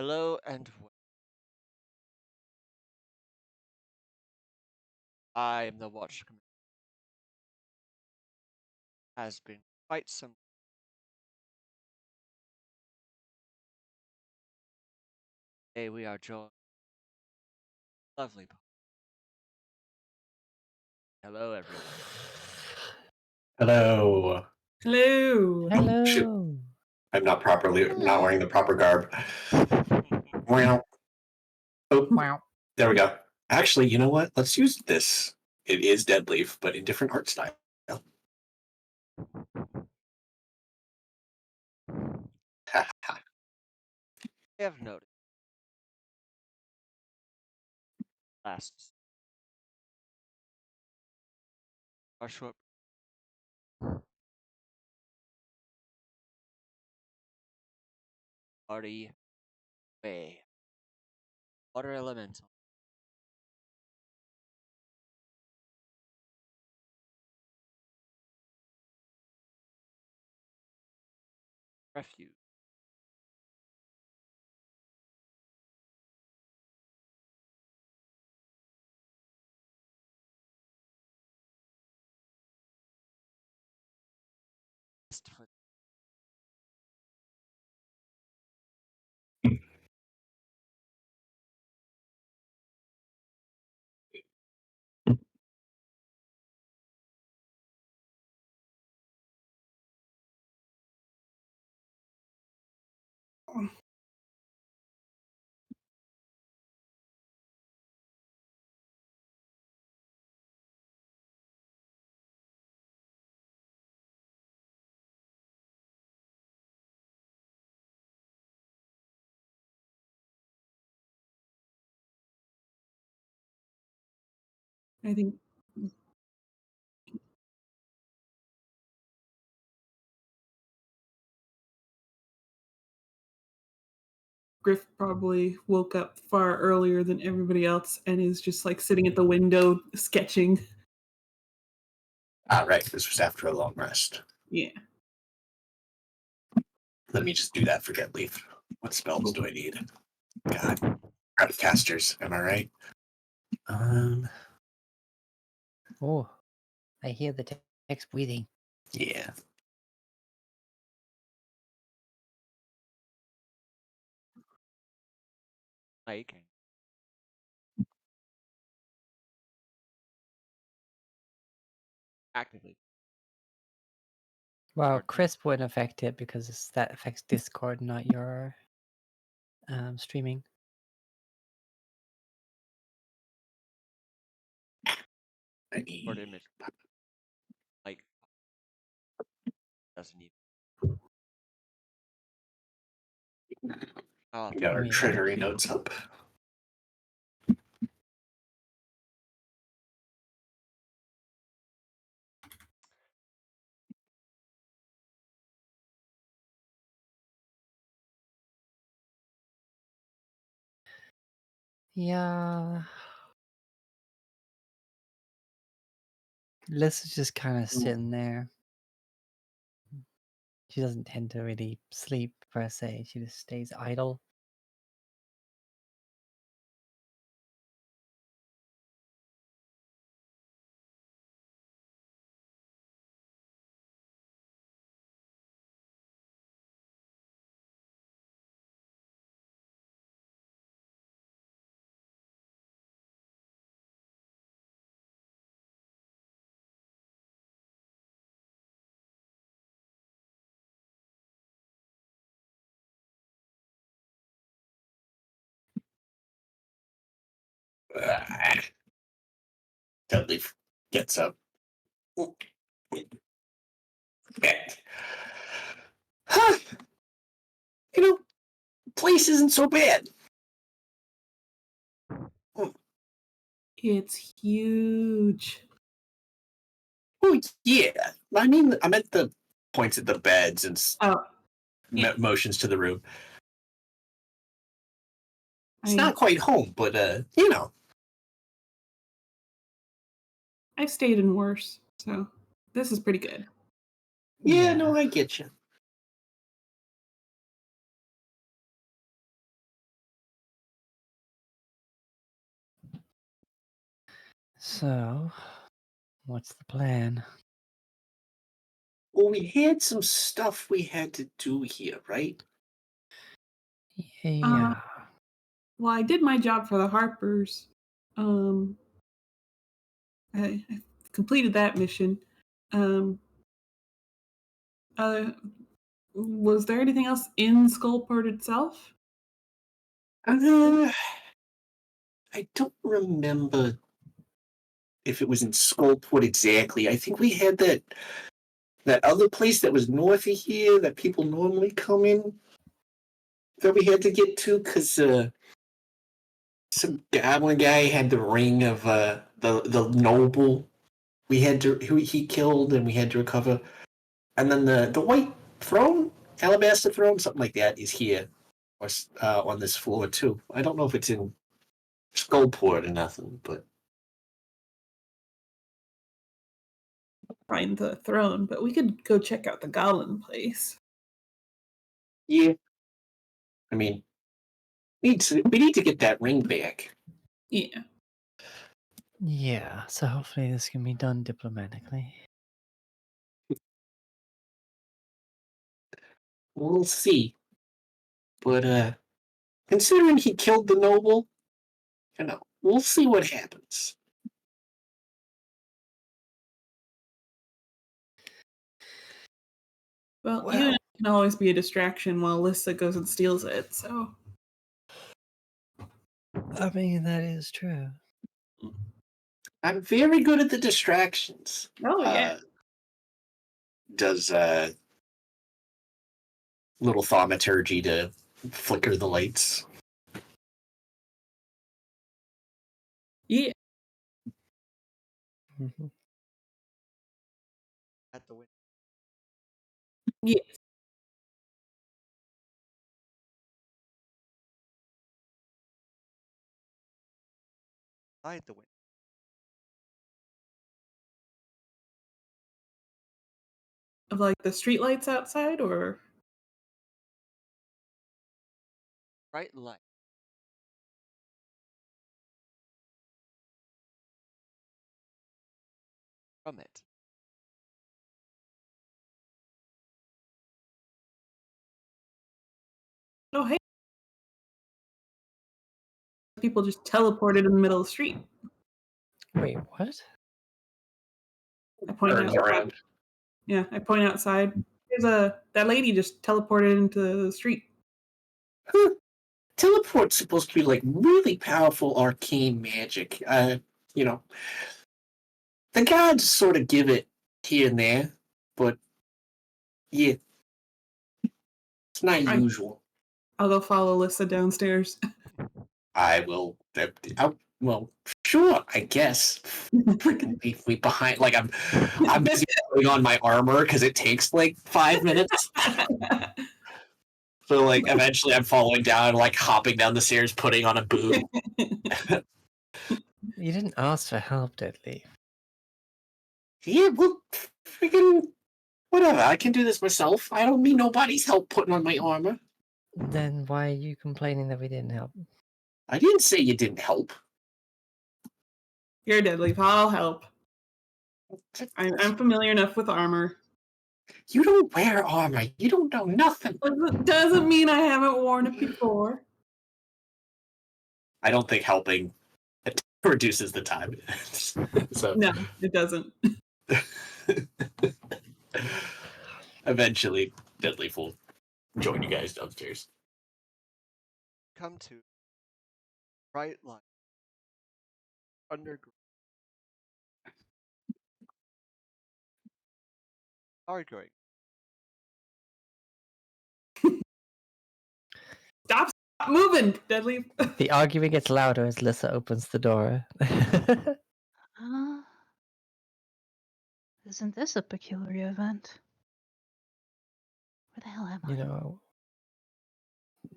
Hello I am the watch commander. Has been quite some day we are joined. Lovely. Hello, everyone. Hello. Hello. Oh, shoot. Hello. I'm not wearing the proper garb. Wow. Oh, Wow. there we go. Actually, you know what? Let's use this. It is Dead Leaf, but in different art style. I have noticed last our short party way. Water elemental. Refuge. I think Griff probably woke up far earlier than everybody else and is just like sitting at the window sketching. Ah, right. This was after a long rest. Yeah. Let me just do that for Dead Leaf. What spells do I need? God. Out of casters. Am I right? Oh, I hear the text breathing. Yeah. Mike. Actively. Well, Or- crisp wouldn't affect it because that affects Discord, not your streaming. I need... Or image. Like doesn't even. Oh, We got our Wait, treasury notes up. Yeah. Liz is just kind of sitting there. She doesn't tend to really sleep per se. She just stays idle. Dead Leaf gets up. Huh. You know, place isn't so bad. It's huge. Oh, yeah. I mean, I meant the points at the beds and Oh, yeah. motions to the room. It's I not quite home, but, you know. I've stayed in worse, so this is pretty good. Yeah, no, I get you. So, what's the plan? Well, we had some stuff we had to do here, right? Yeah. Well, I did my job for the Harpers. I completed that mission. Uh, was there anything else in Skullport itself? I don't remember if it was in Skullport exactly. I think we had that other place that was north of here that people normally come in that we had to get to because one guy had the ring of the noble we had to who he killed and we had to recover, and then the white throne, alabaster throne, something like that, is here or on this floor too. I don't know if it's in Skullport or nothing, but Find the throne, but we could go check out the Goblin place. yeah. I mean, we need to get that ring back. Yeah. Yeah, so hopefully this can be done diplomatically. We'll see. But considering he killed the noble, we'll see what happens. Well, Well- you and I can always be a distraction while Lissa goes and steals it, so. I mean, that is true. I'm very good at the distractions. Oh, yeah. Does little thaumaturgy to flicker the lights. Yeah. Mhm. At the window. Yes. Outside the window. Of like the streetlights outside, or. Bright light. From it. Oh, hey. People just teleported in the middle of the street. Wait, what? I point Turns out. around. Yeah, I point outside. That lady just teleported into the street. Huh. Teleport's supposed to be like really powerful arcane magic. You know, the gods sort of give it here and there, but yeah, it's not usual. I'll go follow Lissa downstairs. I will. Well, sure, I guess. Freaking leave me behind. Like I'm busy putting on my armor because it takes like 5 minutes. So like eventually I'm falling down, like hopping down the stairs, putting on a boot. You didn't ask for help, Deadly. Yeah, well, freaking whatever. I can do this myself. I don't need nobody's help putting on my armor. Then why are you complaining that we didn't help? I didn't say you didn't help. You're deadly. I'll help. I'm familiar enough with armor. You don't wear armor. You don't know nothing. Doesn't mean I haven't worn it before. I don't think helping reduces the time. So No, it doesn't. eventually, Deadleaf will join you guys downstairs. Come to bright light. Underground. Arguing. Stop moving, deadly. The arguing gets louder as Lissa opens the door. Isn't this a peculiar event? Where the hell am I? You know,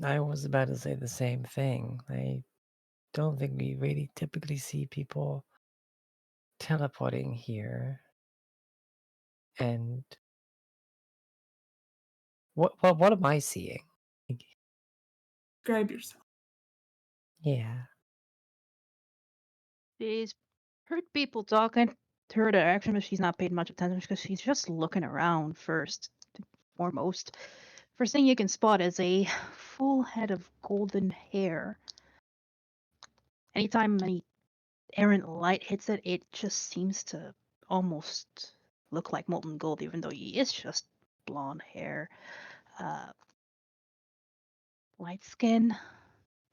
I was about to say the same thing. I don't think we really typically see people teleporting here. And what am I seeing? Describe yourself. Yeah. She's Heard people talking to her direction, but she's not paying much attention because she's just looking around first, foremost. First thing you can spot is a full head of golden hair. Anytime any errant light hits it, it just seems to almost look like molten gold, even though it's just blonde hair. Light skin,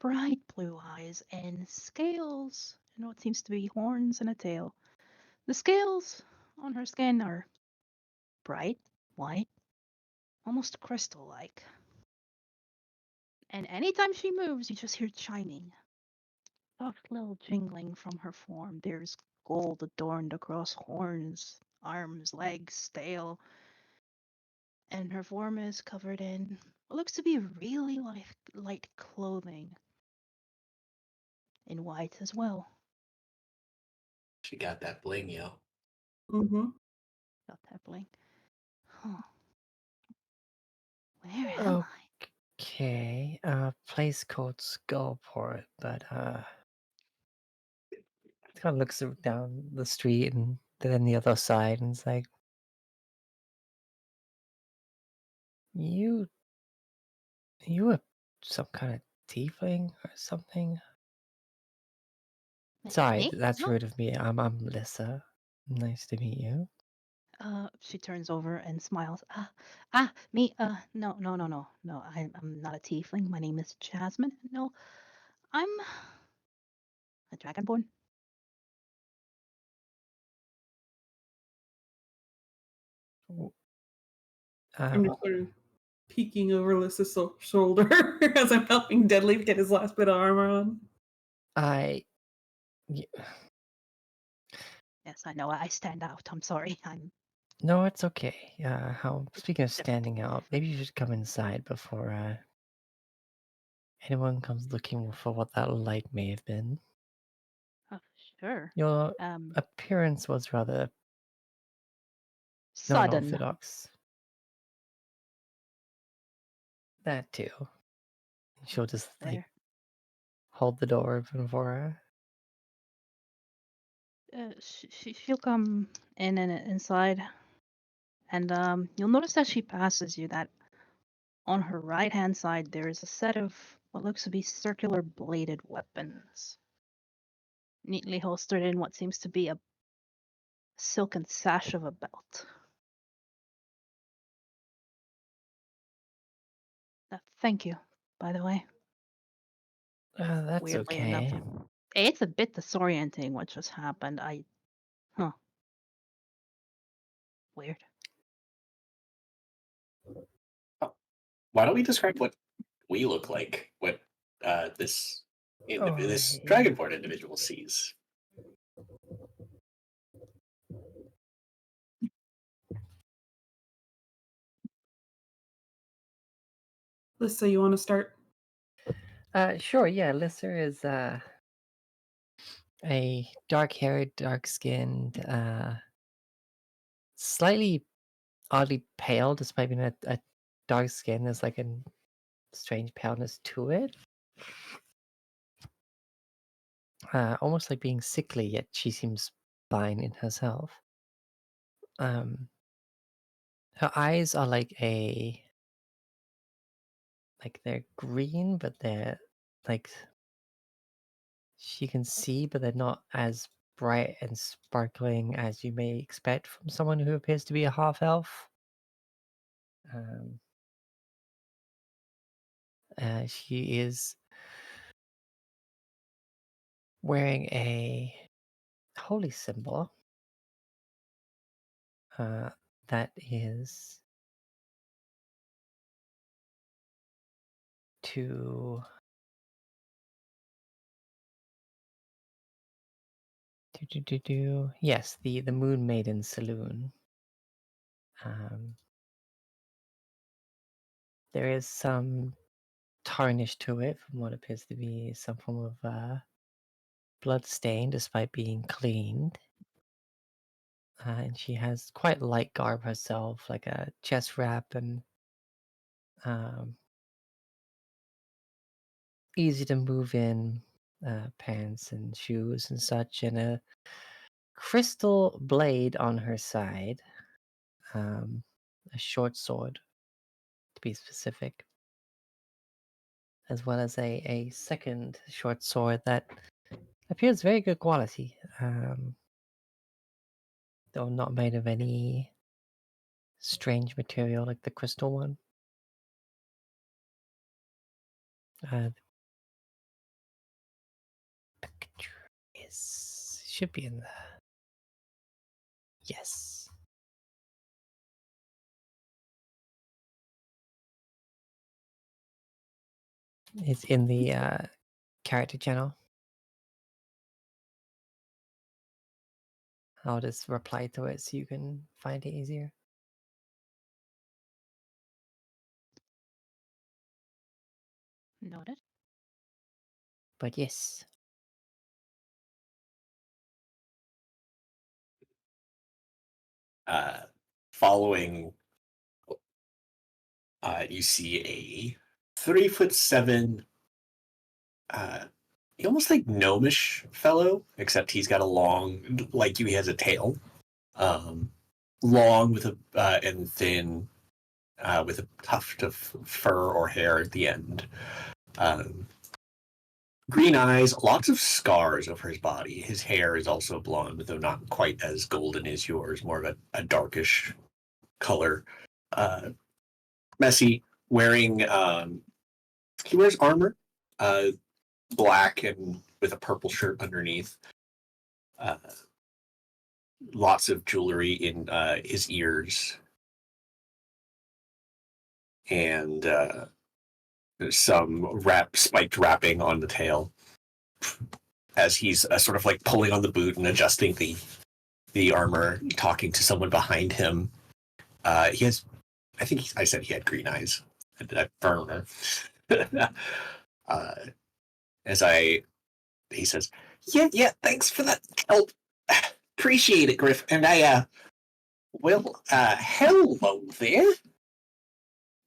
bright blue eyes, and scales, and what seems to be horns and a tail. The scales on her skin are bright, white, almost crystal-like. And anytime she moves, you just hear chiming. Soft little jingling from her form. There's gold adorned across horns, arms, legs, tail. And her form is covered in what looks to be really light clothing. In white as well. She got that bling, yo. Mm-hmm. Got that bling. Huh. Where am I? Okay, place called Skullport, but kind of looks down the street and then the other side, and it's like, you a some kind of tiefling or something? Sorry, Me? that's No. rude of me. I'm Lissa. Nice to meet you. She turns over and smiles. Me. No. No, I'm not a tiefling. My name is Jasmine. No, I'm a dragonborn. I'm Uh, just sort of peeking over Lissa's shoulder as I'm helping Deadleaf get his last bit of armor on. I Yes, I know. I stand out. I'm sorry. I'm No, it's okay. Speaking of different. standing out, maybe you should come inside before anyone comes looking for what that light may have been. Oh, sure. Your Um, appearance was rather sudden. non-orthodox. That too. She'll just like There. hold the door open for her. She'll come in and inside, and you'll notice as she passes you that on her right-hand side there is a set of what looks to be circular bladed weapons, neatly holstered in what seems to be a silken sash of a belt. Thank you, by the way. That's Weirdly enough, okay. it's a bit disorienting what just happened. Weird. Why don't we describe what we look like? What this this Alrighty. Dragonborn individual sees. Lissa, you want to start? Sure, yeah, Lisser is a dark-haired, dark-skinned, slightly oddly pale despite being a dark skin. There's like a strange paleness to it. Almost like being sickly, yet she seems fine in herself. Her eyes are like they're green, but they're like she can see, but they're not as bright and sparkling as you may expect from someone who appears to be a half elf. She is wearing a holy symbol that is to yes, the Moon Maiden Saloon. There is some tarnish to it from what appears to be some form of blood stain, despite being cleaned. And she has quite light garb herself, like a chest wrap and easy to move in pants and shoes and such, and a crystal blade on her side, a short sword, to be specific, as well as a second short sword that appears very good quality, though not made of any strange material like the crystal one. The picture should be in the... Yes. It's in the character channel. I'll just reply to it so you can find it easier. Noted. But yes. Following, you see a 3'7", almost like gnomish fellow, except he's got a long, like you, he has a tail, long with a and thin, with a tuft of fur or hair at the end. Green eyes, lots of scars over his body. His hair is also blonde, though not quite as golden as yours, more of a darkish color. Messy, wearing, he wears armor, black and with a purple shirt underneath. Lots of jewelry in his ears. And some spiked wrapping on the tail as he's sort of like pulling on the boot and adjusting the armor, talking to someone behind him. He has, I think I said he had green eyes. He says, yeah, thanks for that help. Appreciate it, Griff. And hello there.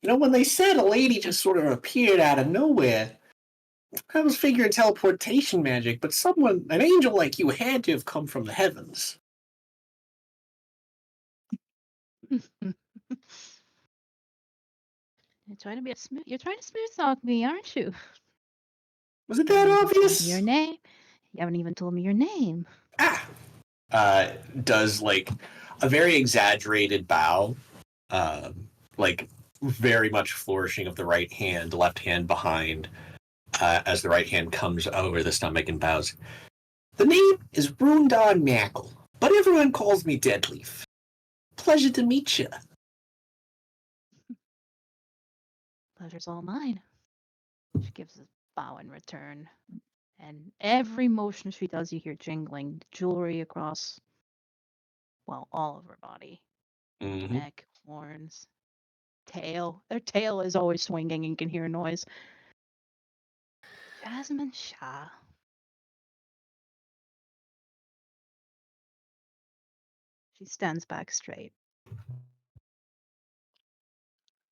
You know, when they said a lady just sort of appeared out of nowhere, I was figuring teleportation magic, but an angel like you had to have come from the heavens. You're trying to smooth talk me, aren't you? Was it that obvious? Your name? You haven't even told me your name. Does like a very exaggerated bow, like very much flourishing of the right hand, left hand behind, as the right hand comes over the stomach and bows. The name is Rundon Mackle, but everyone calls me Deadleaf. Pleasure to meet you. Pleasure's all mine. She gives a bow in return. And every motion she does, you hear jingling jewelry across, well, all of her body. Mm-hmm. Neck, horns, tail. Their tail is always swinging and you can hear a noise. Jasmine Shah. She stands back straight.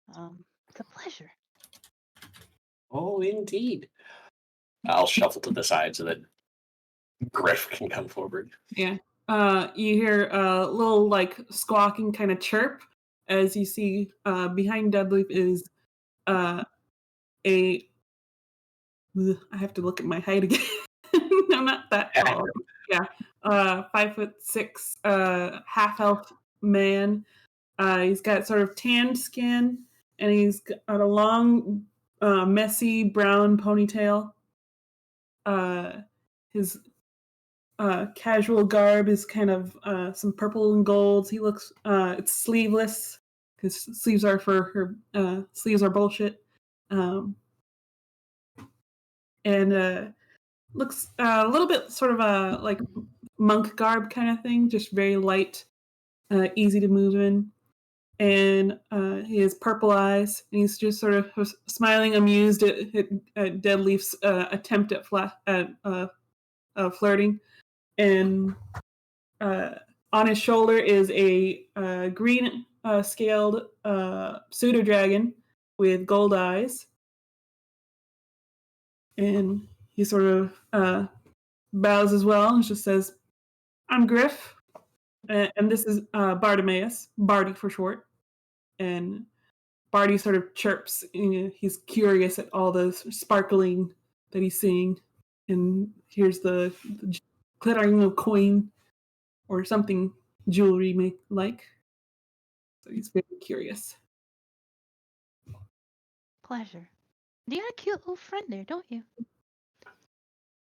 It's a pleasure. Oh, indeed. I'll shuffle to the side so that Griff can come forward. Yeah. You hear a little like squawking kind of chirp as you see behind Deadleaf is I have to look at my height again. I'm not that tall. Yeah. 5'6", half elf man. He's got sort of tanned skin and he's got a long, messy brown ponytail. His casual garb is kind of some purple and golds. He looks it's sleeveless because sleeves are for her. Sleeves are bullshit. And looks a little bit sort of a like monk garb kind of thing, just very light, easy to move in. And he has purple eyes, and he's just sort of smiling, amused at Deadleaf's attempt at flirting. And on his shoulder is a green scaled pseudo dragon with gold eyes, and he sort of bows as well and just says, I'm Griff, and this is Bartimaeus, Barty for short. And Barty sort of chirps. He's curious at all the sparkling that he's seeing, and here's the glittering of coin or something jewelry make like. So he's very curious. Pleasure. You got a cute little friend there, don't you?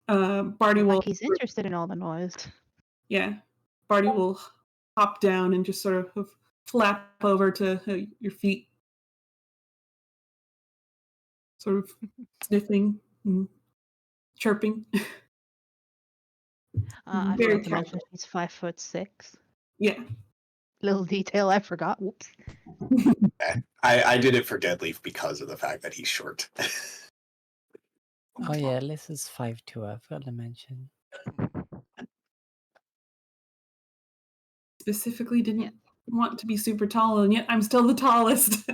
Barty will, Like he's interested in all the noise. yeah, Barty will hop down and just sort of flap over to your feet, sort of sniffing and chirping. I Very forgot to mention casual. she's 5'6". Yeah. Little detail I forgot. Whoops. I did it for Deadleaf because of the fact that he's short. Oh yeah, Liz is 5'2", I forgot to mention. Specifically didn't want to be super tall, and yet I'm still the tallest.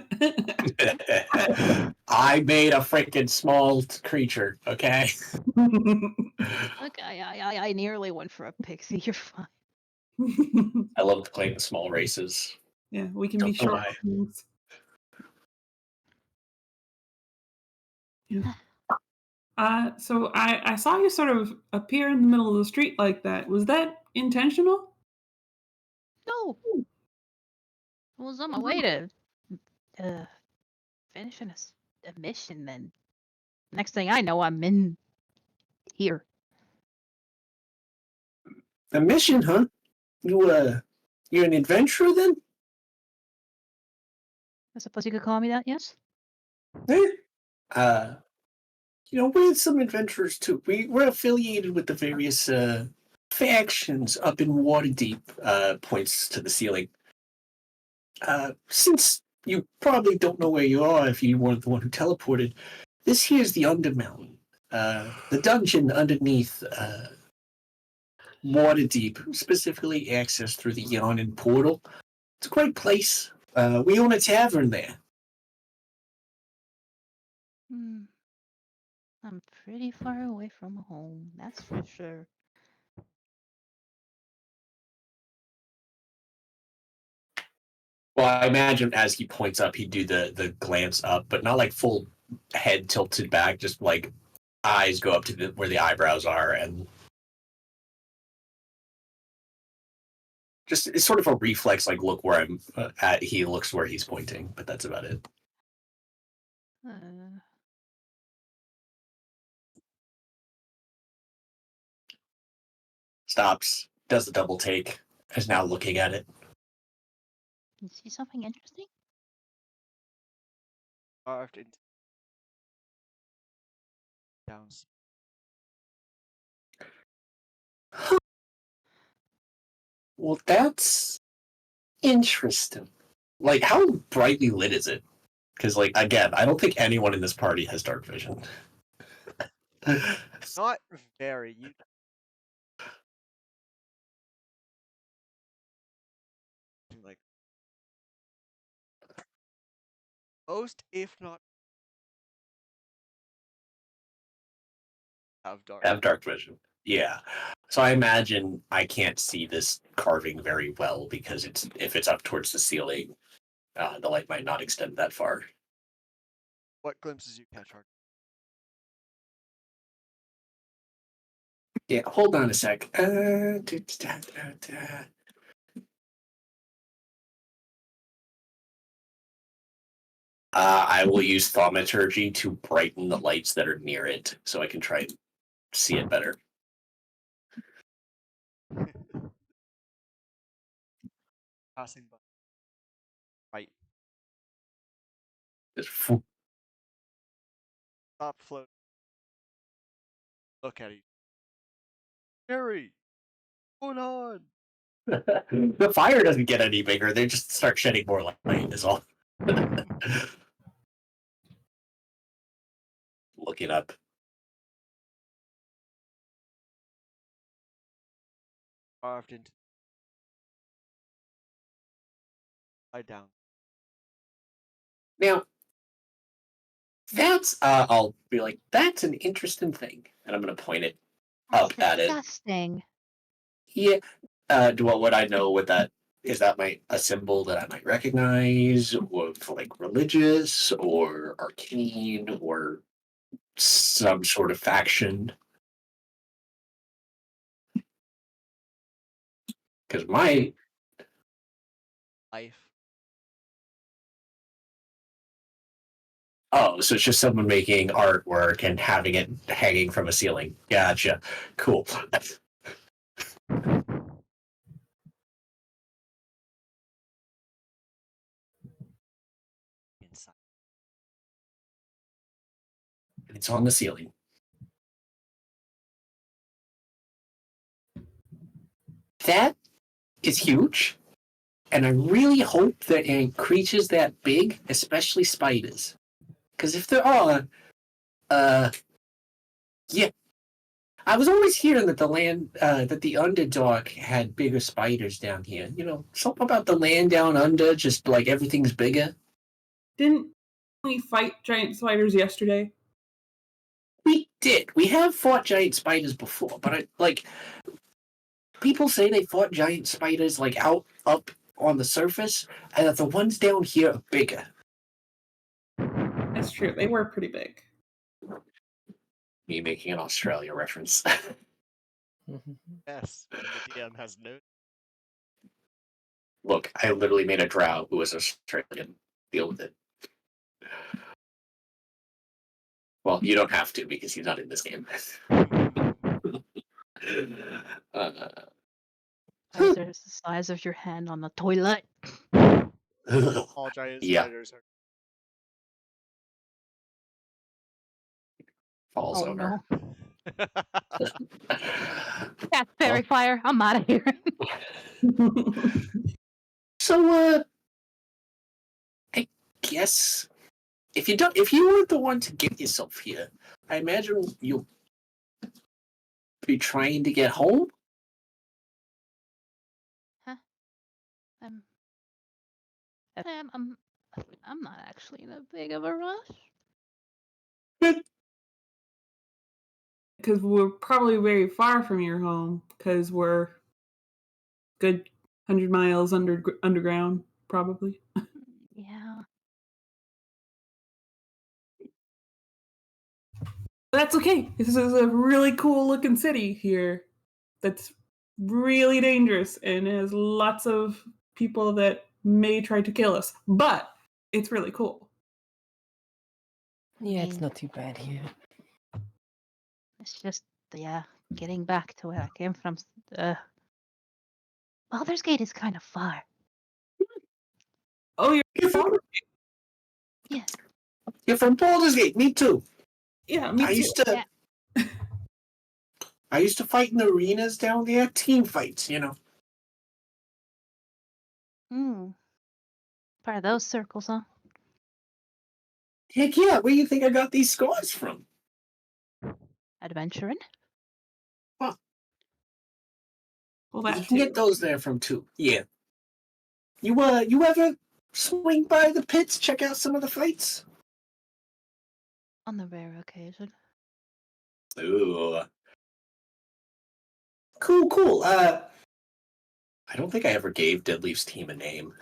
I made a freaking small creature, okay? Look, I nearly went for a pixie. You're fine. I love playing small races. Yeah, we can be Don't know short why. things. Yeah. So I saw you sort of appear in the middle of the street like that. Was that intentional? No. I was on my way to finishing a mission, then next thing I know, I'm in here. A mission, huh? You're an adventurer then? I suppose you could call me that, yes? Eh? We're some adventurers too. We're affiliated with the various factions up in Waterdeep, points to the ceiling. Since you probably don't know where you are if you weren't the one who teleported, this here's the Undermoutain. The dungeon underneath Waterdeep, specifically accessed through the Yawning Portal. It's a great place. We own a tavern there. I'm pretty far away from home, that's for sure. Well, I imagine as he points up, he'd do the glance up, but not like full head tilted back, just like eyes go up to where the eyebrows are, and just it's sort of a reflex, like look where I'm at. He looks where he's pointing, but that's about it. Stops, does the double take, is now looking at it. You see something interesting? Carved into down. Well, that's interesting. Like, how brightly lit is it? Because, like, again, I don't think anyone in this party has dark vision. Not very. You like most, if not, have dark vision. Yeah. So I imagine I can't see this carving very well because if it's up towards the ceiling, the light might not extend that far. What glimpses you catch are Yeah, hold on a sec. I will use thaumaturgy to brighten the lights that are near it so I can try and see it better. passing by. Right. Just Stop float. Look at you. Harry! What's going on? the fire doesn't get any bigger. They just start shedding more light is all. Looking up. Carved into. Lie down. Now, that's, I'll be like, that's an interesting thing. And I'm going to point it up at it. Disgusting. Yeah, Would I know what that is? That a symbol that I might recognize, or for like religious, or arcane, or some sort of faction? Because my Life. so it's just someone making artwork and having it hanging from a ceiling. Gotcha. Cool. Inside. It's on the ceiling. That is huge, and I really hope that in creatures that big, especially spiders, because if there are, yeah, I was always hearing that that the underdark had bigger spiders down here. You know, something about the land down under, just like everything's bigger. Didn't we fight giant spiders yesterday? We did. We have fought giant spiders before, but people say they fought giant spiders like up on the surface, and that the ones down here are bigger. That's true. They were pretty big. Me making an Australia reference. Yes, and the DM has notes. Look, I literally made a drow who was Australian. Deal with it. Well, you don't have to because he's not in this game. There's the size of your hand on the toilet. All giant Yeah. spiders are. Falls Oh over. no. That's fairy fire. I'm out of here. So, I guess if you weren't the one to get yourself here, I imagine you'll be trying to get home. I'm not actually in a big of a rush. Because we're probably very far from your home, because we're good 100 miles underground, probably. Yeah. But that's okay. This is a really cool looking city here that's really dangerous and has lots of people that may try to kill us. But it's really cool. Yeah, it's mean- not too bad here. It's just, getting back to where I came from. Baldur's Gate is kind of far. Oh, you're from? Yeah. You're from Baldur's Gate. Me too. Yeah, me I too. used to. Yeah. I used to fight in the arenas down there, team fights. You know. Part of those circles, huh? Heck yeah! Where do you think I got these scars from? Adventuring? Well, You that can get too. those there from too. Yeah. You ever swing by the pits, check out some of the fights? On the rare occasion. Ooh. Cool. I don't think I ever gave Deadleaf's team a name.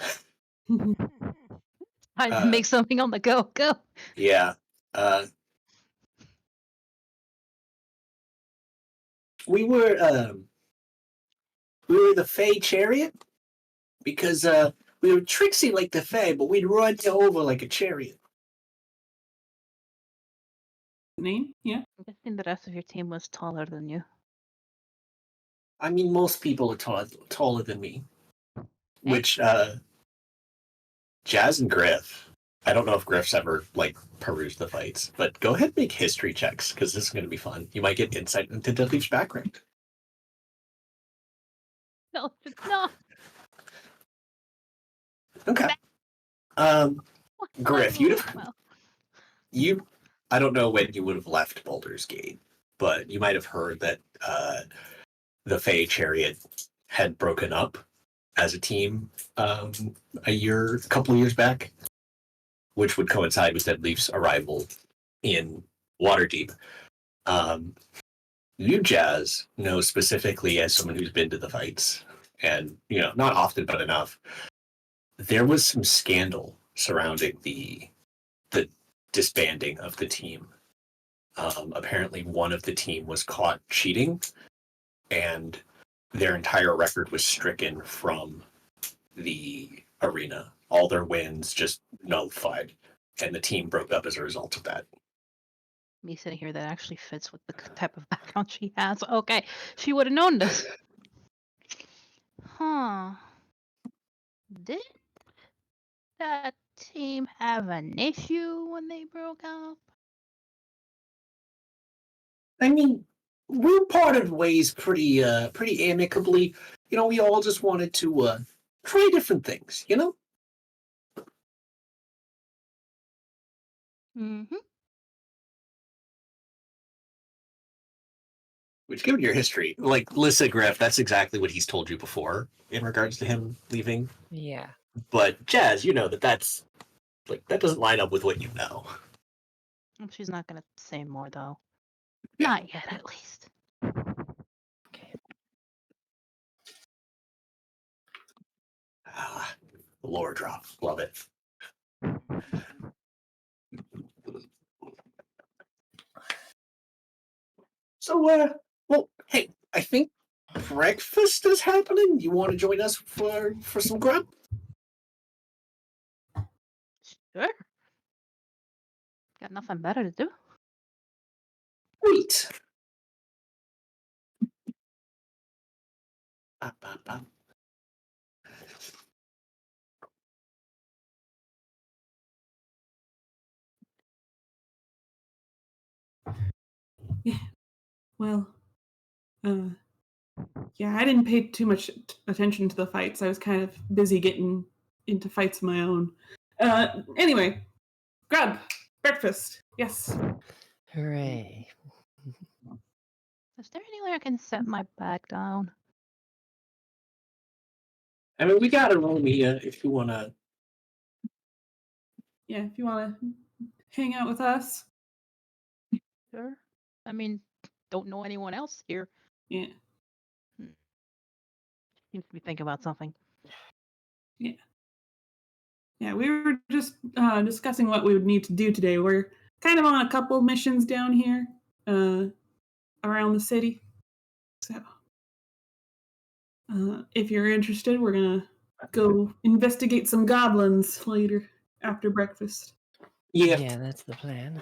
Trying to make something on the go. Go. Yeah. We were the Fey Chariot because we were tricksy like the Fey, but we'd run you over like a chariot. Name? Yeah. I'm guessing the rest of your team was taller than you. I mean, most people are taller than me. Which Jazz and Griff. I don't know if Griff's ever like perused the fights, but go ahead and make history checks because this is going to be fun. You might get insight into Deadleaf's background. No. Okay. Griff, I don't know when you would have left Baldur's Gate, but you might have heard that the Fey Chariot had broken up as a team a couple of years back, which would coincide with Deadleaf's arrival in Waterdeep. You, Jazz, know specifically as someone who's been to the fights and not often but enough, there was some scandal surrounding the disbanding of the team. Apparently, one of the team was caught cheating, and their entire record was stricken from the arena. All their wins just nullified, and the team broke up as a result of that. Me sitting here, that actually fits with the type of background she has. Okay, she would have known this. Huh. Did that team have an issue when they broke up? I mean, we parted ways pretty amicably. We all just wanted to try different things. Mm-hmm. Which, given your history, like Lissa Griff, that's exactly what he's told you before in regards to him leaving. Yeah. But Jazz, that's that doesn't line up with what you know. She's not gonna say more though. Yeah. Not yet, at least. Okay. The lore drop, love it. So, well, hey, I think breakfast is happening. You want to join us for some grub? Sure. Got nothing better to do. Sweet. Bop, bop, bop. Yeah. Well, yeah, I didn't pay too much attention to the fights. I was kind of busy getting into fights of my own. Anyway, grub, breakfast. Yes. Hooray. Is there any way I can set my bag down? I mean, we got a room here if you want to. Yeah, if you want to hang out with us. Sure. I mean, don't know anyone else here. Yeah. Seems to be thinking about something. Yeah, we were just discussing what we would need to do today. We're kind of on a couple missions down here around the city. So, if you're interested, we're going to go investigate some goblins later after breakfast. Yeah, Yeah, that's the plan.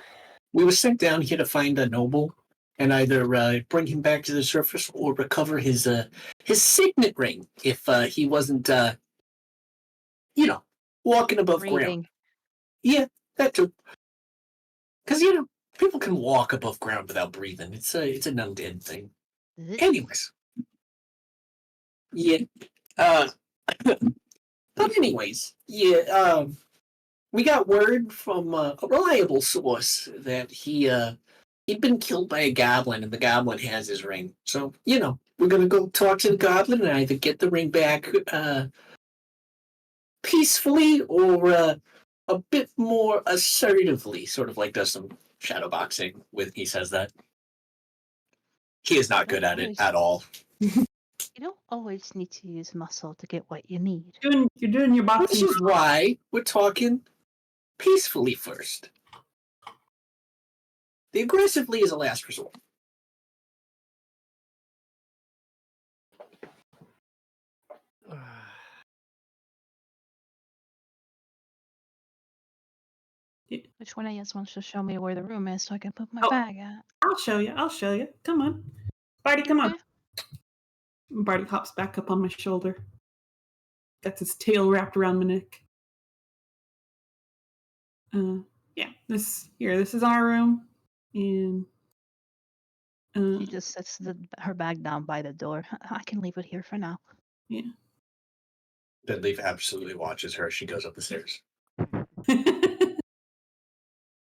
we were sent down here to find a noble and either bring him back to the surface or recover his signet ring if he wasn't, walking above ground. Breathing. Yeah, that too. Because people can walk above ground without breathing. It's an undead thing. Anyways, yeah. But anyways, yeah. We got word from a reliable source that he'd been killed by a goblin, and the goblin has his ring. So we're gonna go talk to the goblin and either get the ring back peacefully or a bit more assertively, sort of like does some shadow boxing with. He says that he is not good at it at all. You don't always need to use muscle to get what you need. You're doing your Which boxing. is why we're talking peacefully first. The aggressively is a last resort. Which one of you wants to show me where the room is so I can put my Oh. bag at? I'll show you. Come on. Barty, come on. Okay. Barty hops back up on my shoulder. Gets his tail wrapped around my neck. Yeah, this is our room. And She just sets her bag down by the door. I can leave it here for now. yeah. Deadleaf absolutely watches her as she goes up the stairs.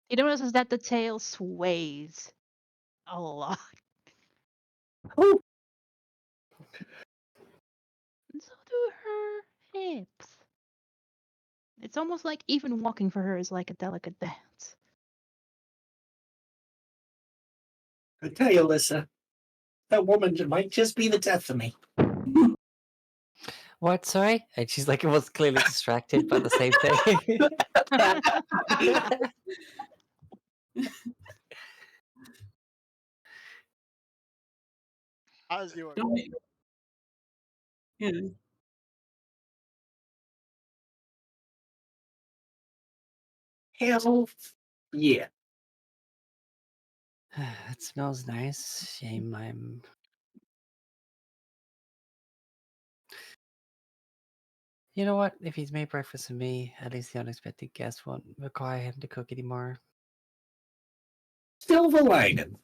You notice that the tail sways a lot. Oh. And so do her hips. It's almost like even walking for her is like a delicate dance. I tell you, Alyssa, that woman might just be the death of me. What? Sorry? And she's like, was clearly distracted by the same thing. As you are. Don't make- Yeah. Hell, yeah. It smells nice. Shame I'm. You know what? If he's made breakfast for me, at least the unexpected guest won't require him to cook anymore. Silver lining.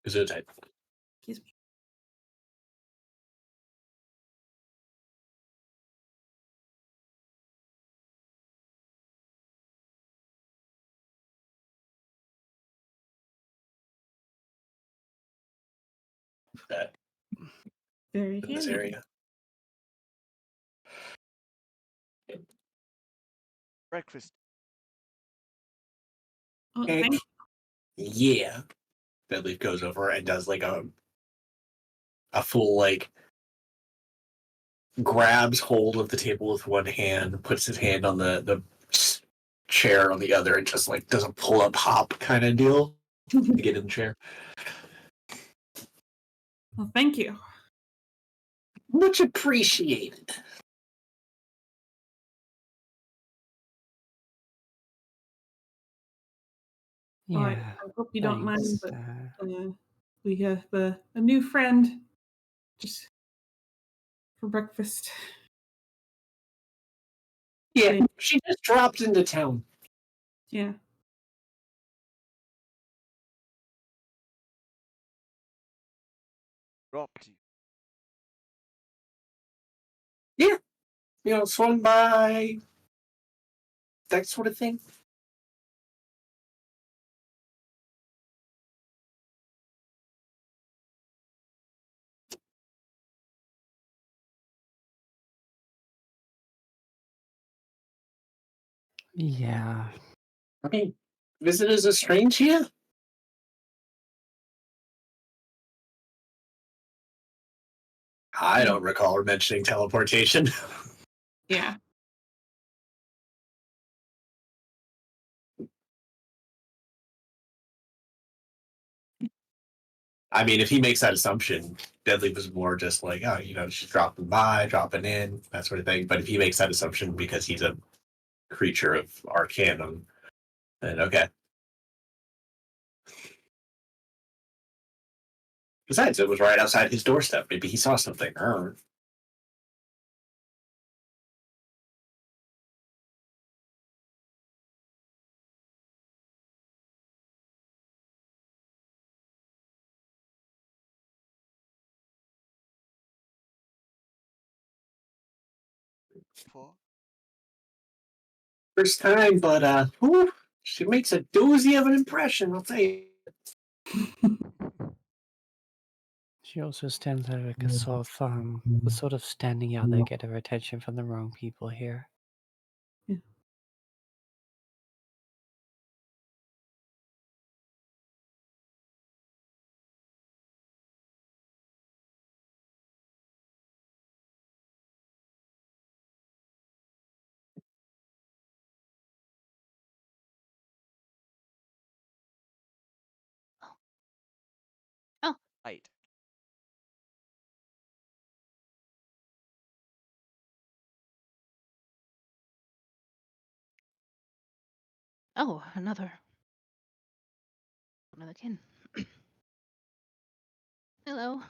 Gesundheit. Excuse me. That Very in this handy. area. Breakfast. Oh, Heck, thank yeah. Deadleaf goes over and does like a full like grabs hold of the table with one hand, puts his hand on the chair on the other, and just like does a pull up hop kind of deal to get in the chair. Well, thank you. Much appreciated. Well, I Yeah. hope you don't mind, Thanks. but we have a new friend just for breakfast. Yeah, she just dropped into town. Yeah. Dropped you. Yeah, swung by, that sort of thing. Yeah. I mean, visitors are strange here. I don't recall her mentioning teleportation. Yeah. I mean, if he makes that assumption, Deadly was more just like, oh, she's dropping by, dropping in, that sort of thing. But if he makes that assumption because he's a creature of Arcanum, then okay. Besides, it was right outside his doorstep. Maybe he saw something. For First time, but whew, she makes a doozy of an impression, I'll tell you. She also stands there like a sort of standing out there, get her attention from the wrong people here. Yeah. Oh, light. oh, another kin. Hello.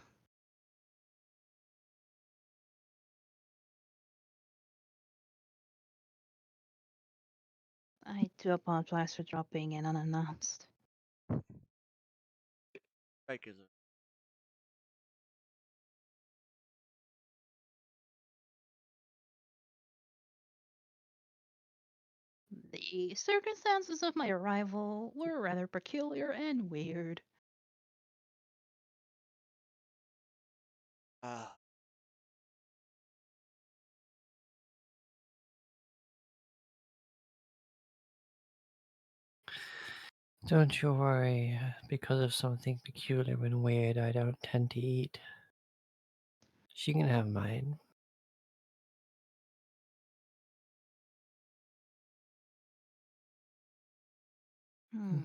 I do apologize for dropping in unannounced. Break is The circumstances of my arrival were rather peculiar and weird. ah. Don't you worry. Because of something peculiar and weird, I don't tend to eat. She can have mine.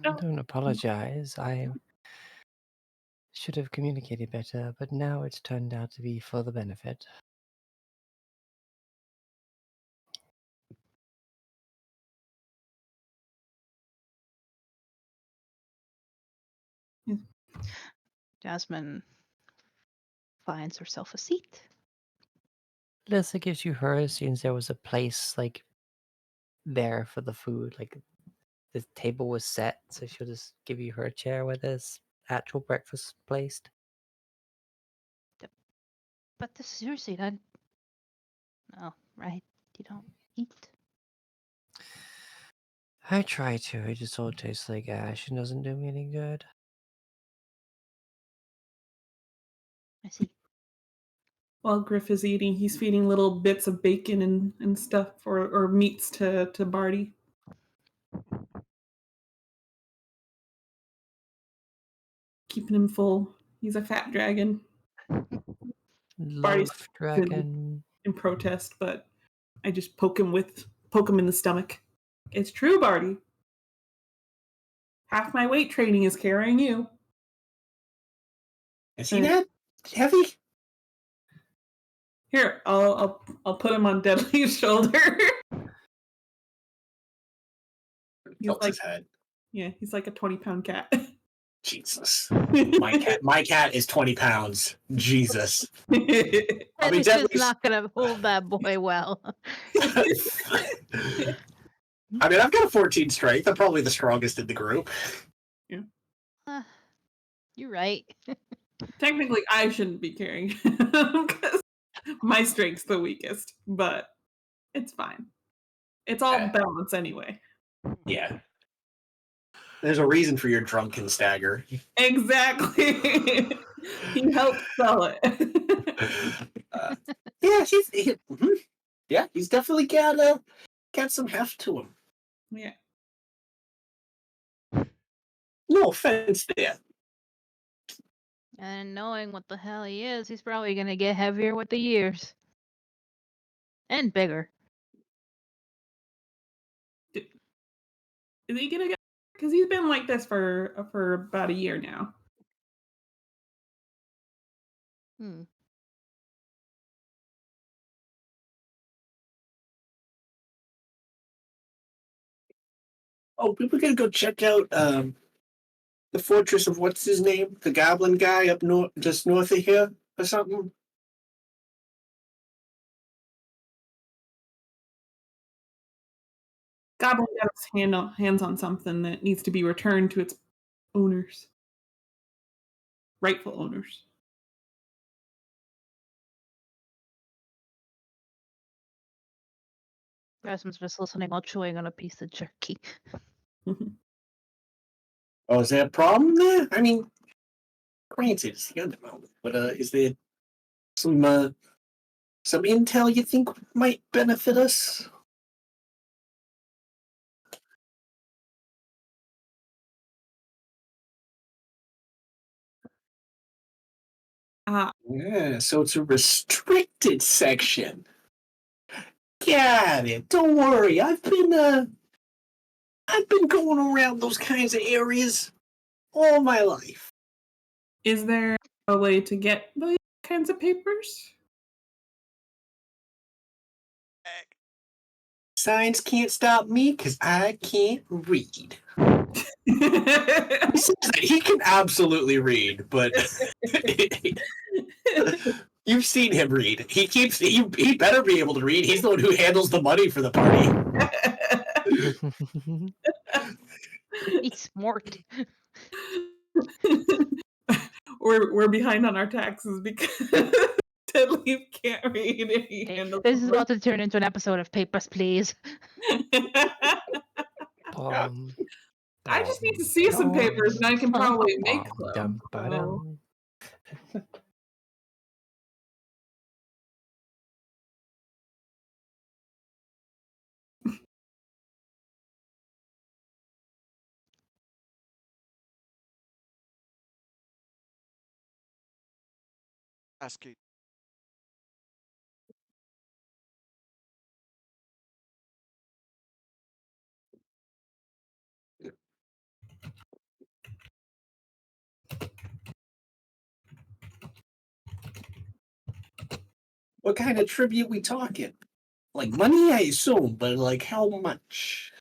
Don't apologize. I should have communicated better, but now it's turned out to be for the benefit. Jasmine finds herself a seat. Lissa gives you hers since there was a place like there for the food. Like the table was set, so she'll just give you her chair where there's actual breakfast placed. But this is your seat. Oh, right. You don't eat. I try to, it just all tastes like ash and doesn't do me any good. I see. While Griff is eating, he's feeding little bits of bacon and stuff or meats to Barty. Keeping him full. He's a fat dragon. Barty's Loaf dragon. in protest, but I just poke him in the stomach. It's true, Barty. Half my weight training is carrying you. Is he that heavy? Here, I'll put him on Deadly's shoulder. Tilts his head. Yeah, he's like a 20-pound cat. Jesus. My cat is 20 pounds. Jesus. I mean, mean, Deadly's not gonna hold that boy well. I mean, I've got a 14 strength. I'm probably the strongest in the group. You're right. Technically, I shouldn't be carrying him because my strength's the weakest, but it's fine. It's all balance anyway. Yeah. There's a reason for your drunken stagger. Exactly. He helped sell it. He's definitely got some heft to him. Yeah. No offense there. And knowing what the hell he is, he's probably gonna get heavier with the years. And bigger. Is he gonna get? Because he's been like this for about a year now. Oh, we were gonna go check out the fortress of what's his name? The goblin guy up north, just north of here or something? Goblin got his hands on something that needs to be returned to its owners. Rightful owners. Rasmus just listening while chewing on a piece of jerky. Oh, is there a problem there? I mean, granted, it's the Undermoutain, but is there some intel you think might benefit us? Yeah, so it's a restricted section. Got it. Don't worry. I've been going around those kinds of areas all my life. Is there a way to get those kinds of papers? Science can't stop me because I can't read. He can absolutely read, but you've seen him read. He better be able to read. He's the one who handles the money for the party. He's smart. We're behind on our taxes because Deadly can't read and he handles This is about to turn into an episode of Papers, Please. I just need to see some papers and I can probably make some. Asking. What kind of tribute we talking? Like money, I assume, but like how much?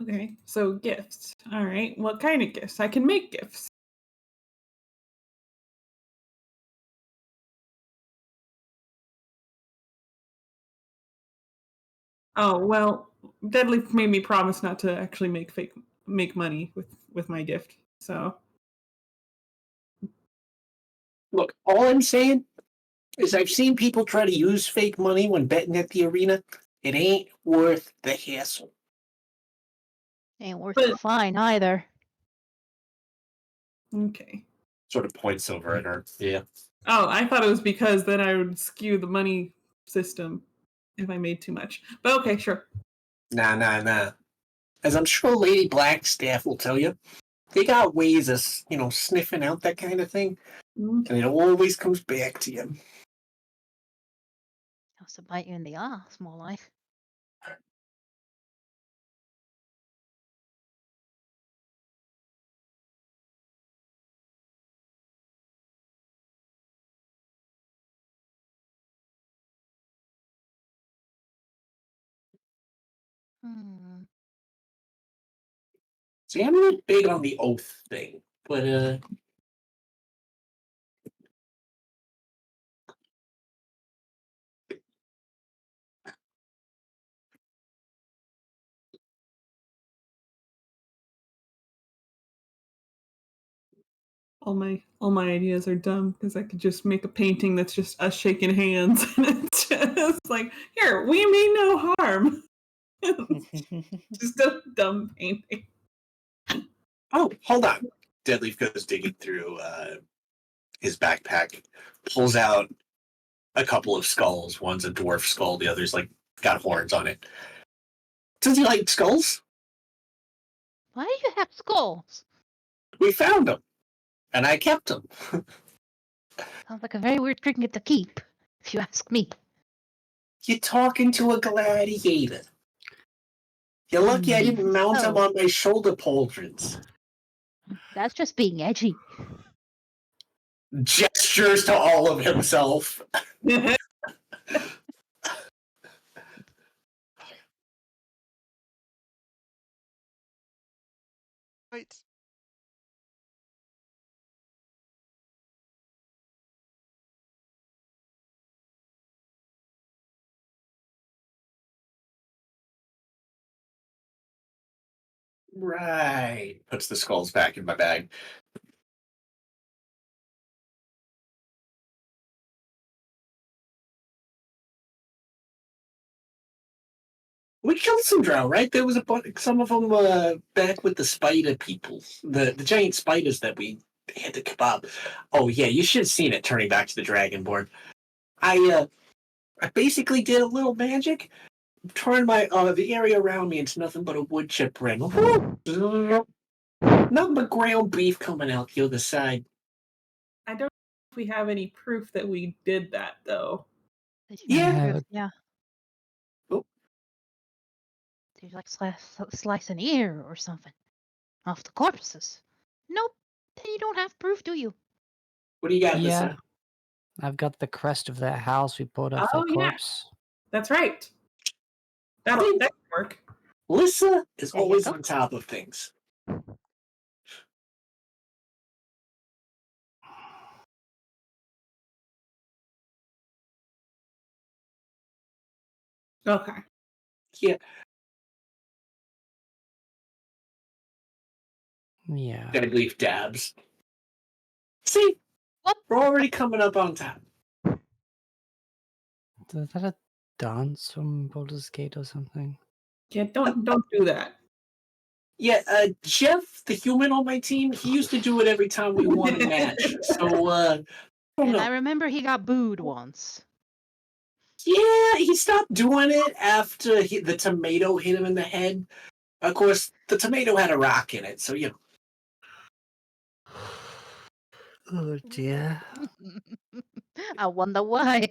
Okay, so gifts. All right, what kind of gifts? I can make gifts. Oh well, Deadleaf made me promise not to actually make money with my gift. So Look, all I'm saying is I've seen people try to use fake money when betting at the arena. It ain't worth the hassle. Ain't worth But- the fine either. okay. Sort of points over at her. Yeah. Oh, I thought it was because then I would skew the money system if I made too much. But okay, sure. Nah. As I'm sure Lady Blackstaff will tell you, they got ways of, sniffing out that kind of thing, Mm, and it always comes back to you. Has to bite you in the ass, more like. Hmm. See, I'm not big on the oath thing, but all my ideas are dumb because I could just make a painting that's just us shaking hands and it's just like, here, we mean no harm. Just a dumb painting. oh, hold on. Deadleaf goes digging through his backpack, pulls out a couple of skulls. One's a dwarf skull, the other's like got horns on it. Does he like skulls? Why do you have skulls? We found them, and I kept them. Sounds like a very weird trinket to keep, if you ask me. You're talking to a gladiator. You're lucky I didn't mount him on my shoulder pauldrons. That's just being edgy. Gestures to all of himself. Right. Right. Puts the skulls back in my bag. We killed some drow, right? There was some of them back with the spider people, the giant spiders that we had to kebab. Oh yeah, you should have seen it turning back to the dragonborn. I basically did a little magic, turned my the area around me into nothing but a wood chip ring. Nothing but ground beef coming out the other side. I don't know if we have any proof that we did that though. Yeah. Yeah. Oh. Did you like slice an ear or something? Of the corpses. Nope. Then you don't have proof, do you? What do you got, Yeah. Lisa? I've got the crest of that house we pulled off Oh, that yeah. corpse. That's right. That can work. Lisa is There you always go. on top of things. Okay. Yeah. Yeah. Gotta leave dabs. See? What? We're already coming up on top. Is that a dance from Baldur's Gate or something? Yeah, don't do that. Yeah, Jeff, the human on my team, he used to do it every time we won a match. So, I don't And know. I remember he got booed once. Yeah, he stopped doing it after the tomato hit him in the head. Of course, the tomato had a rock in it, so you know. Oh dear. I wonder why.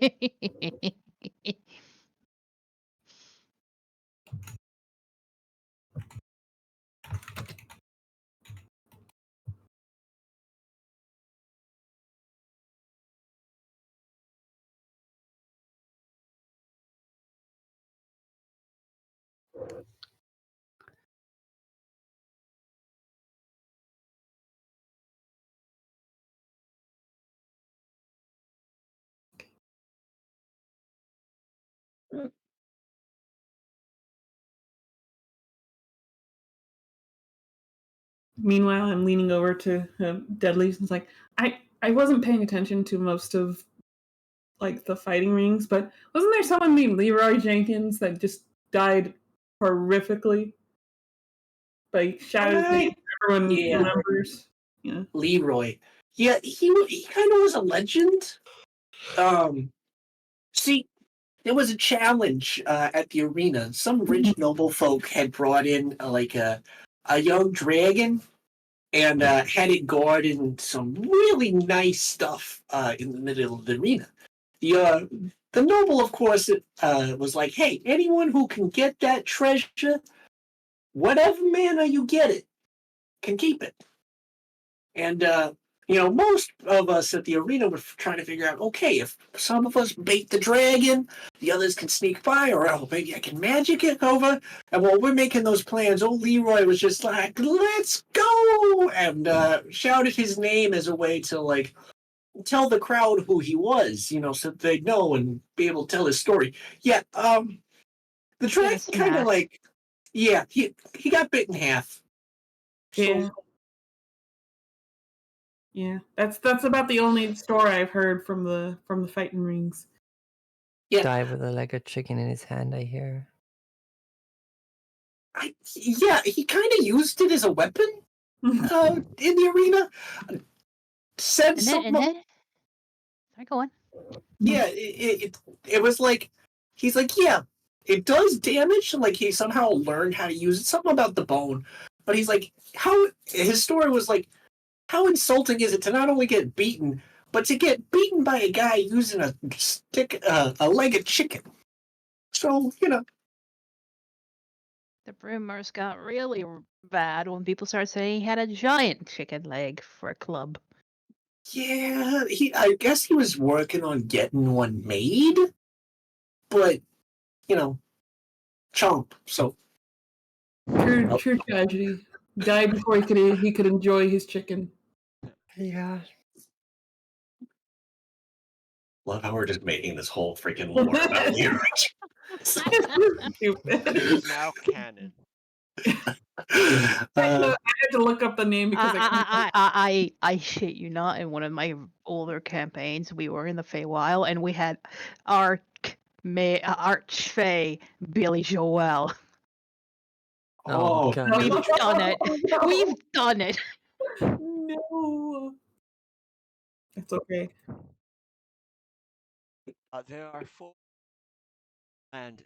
Meanwhile, I'm leaning over to Deadly. It's like I wasn't paying attention to most of like the fighting rings, but wasn't there someone named Leroy Jenkins that just died horrifically? Like shouted his name, everyone Yeah. remembers. Yeah. Leroy. Yeah, he kind of was a legend. See, there was a challenge at the arena. Some rich noble folk had brought in a young dragon and had it guard in some really nice stuff in the middle of the arena. The noble, of course, was like, "Hey, anyone who can get that treasure, whatever manner you get it, can keep it." And most of us at the arena were trying to figure out, okay, if some of us bait the dragon, the others can sneak by, or maybe I can magic it over. And while we're making those plans, old Leroy was just like, "Let's go!" and shouted his name as a way to like tell the crowd who he was, so they'd know and be able to tell his story. Yeah, the dragon kind of like, yeah, he got bit in half. So, Yeah. Yeah. That's about the only story I've heard from the fighting rings. yeah, Die with a leg of chicken in his hand, I hear. he kind of used it as a weapon in the arena. Said and something. then, sorry, go on. Yeah, it was like he's like, yeah, it does damage. Like he somehow learned how to use it. Something about the bone, but he's like, how his story was like, how insulting is it to not only get beaten, but to get beaten by a guy using a leg of chicken? So The rumors got really bad when people started saying he had a giant chicken leg for a club. yeah, I guess he was working on getting one made, but chomp. So True tragedy. Died before he could enjoy his chicken. Yeah. love how we're just making this whole freaking lore about Leroy. Stupid. It's now canon. I had to look up the name because I shit you not. In one of my older campaigns, we were in the Feywild and we had Archfey Billy Joel. Oh, God. We've done it. We've done it. No. It's okay. There are 4 and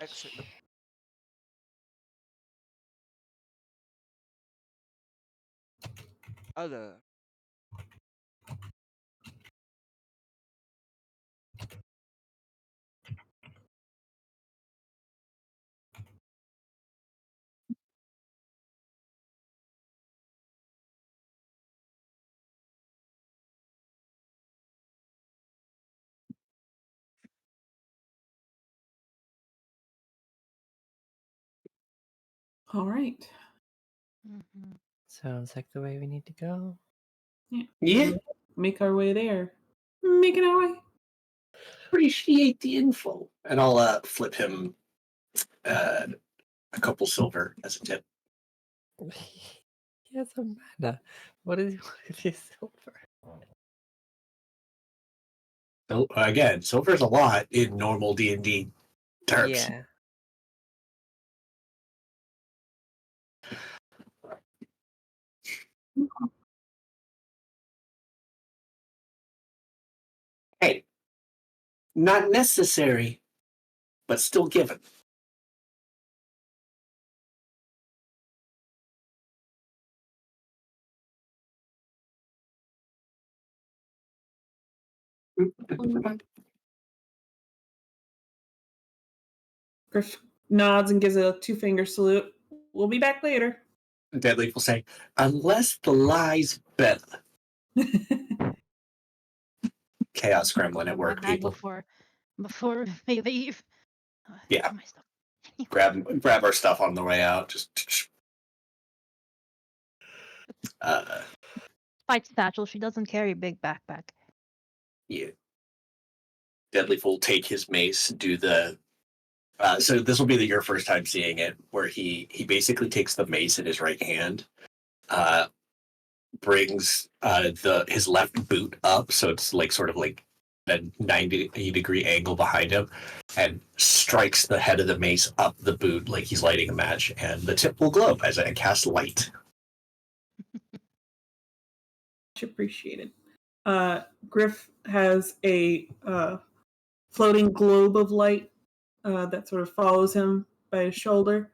exit. Other. All right. Mm-hmm. Sounds like the way we need to go. Yeah, Make our way there. Making our way. appreciate the info. And I'll flip him a couple silver as a tip. He has a mana. What is his silver? So again, silver's a lot in normal D&D terms. Yeah. Hey, not necessary, but still given. Griff nods and gives a 2-finger salute. We'll be back later. Deadleaf will say, unless the lie's better. Chaos gremlin at work, My bag people. before we leave. Yeah. My stuff. Grab our stuff on the way out. Just Fight satchel. She doesn't carry a big backpack. yeah. Deadleaf will take his mace, do the so this will be your first time seeing it, where he basically takes the mace in his right hand, brings his left boot up, so it's like sort of like a 90-degree angle behind him, and strikes the head of the mace up the boot like he's lighting a match, and the tip will glow as I cast light. Much appreciated. Griff has a floating globe of light that sort of follows him by his shoulder,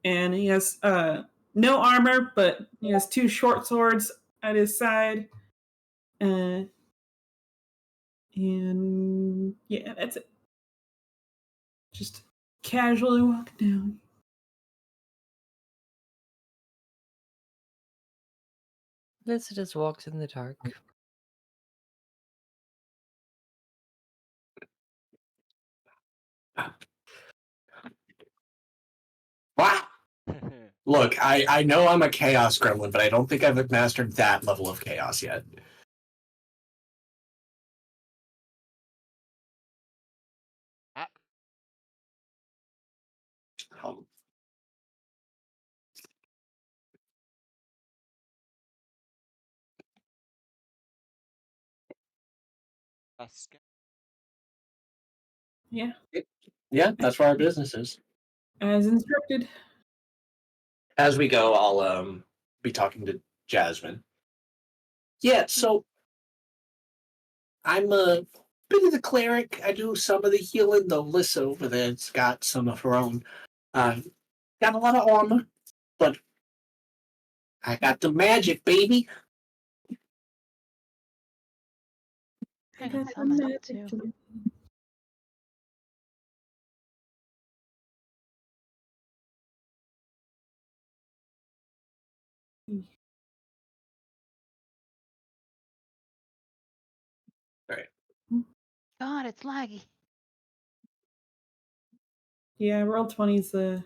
and he has no armor, but he has 2 short swords at his side. And yeah, that's it. Just casually walk down. Liz just walks in the dark. Wow. Look, I know I'm a chaos gremlin, but I don't think I've mastered that level of chaos yet. Um, Yeah, yeah, that's where our business is. as instructed. As we go, I'll be talking to Jasmine. Yeah, so I'm a bit of the cleric. I do some of the healing, though Lissa over there's got some of her own. Got a lot of armor, but I got the magic, baby. I got some of it too. Right. God, it's laggy. Yeah, roll 20's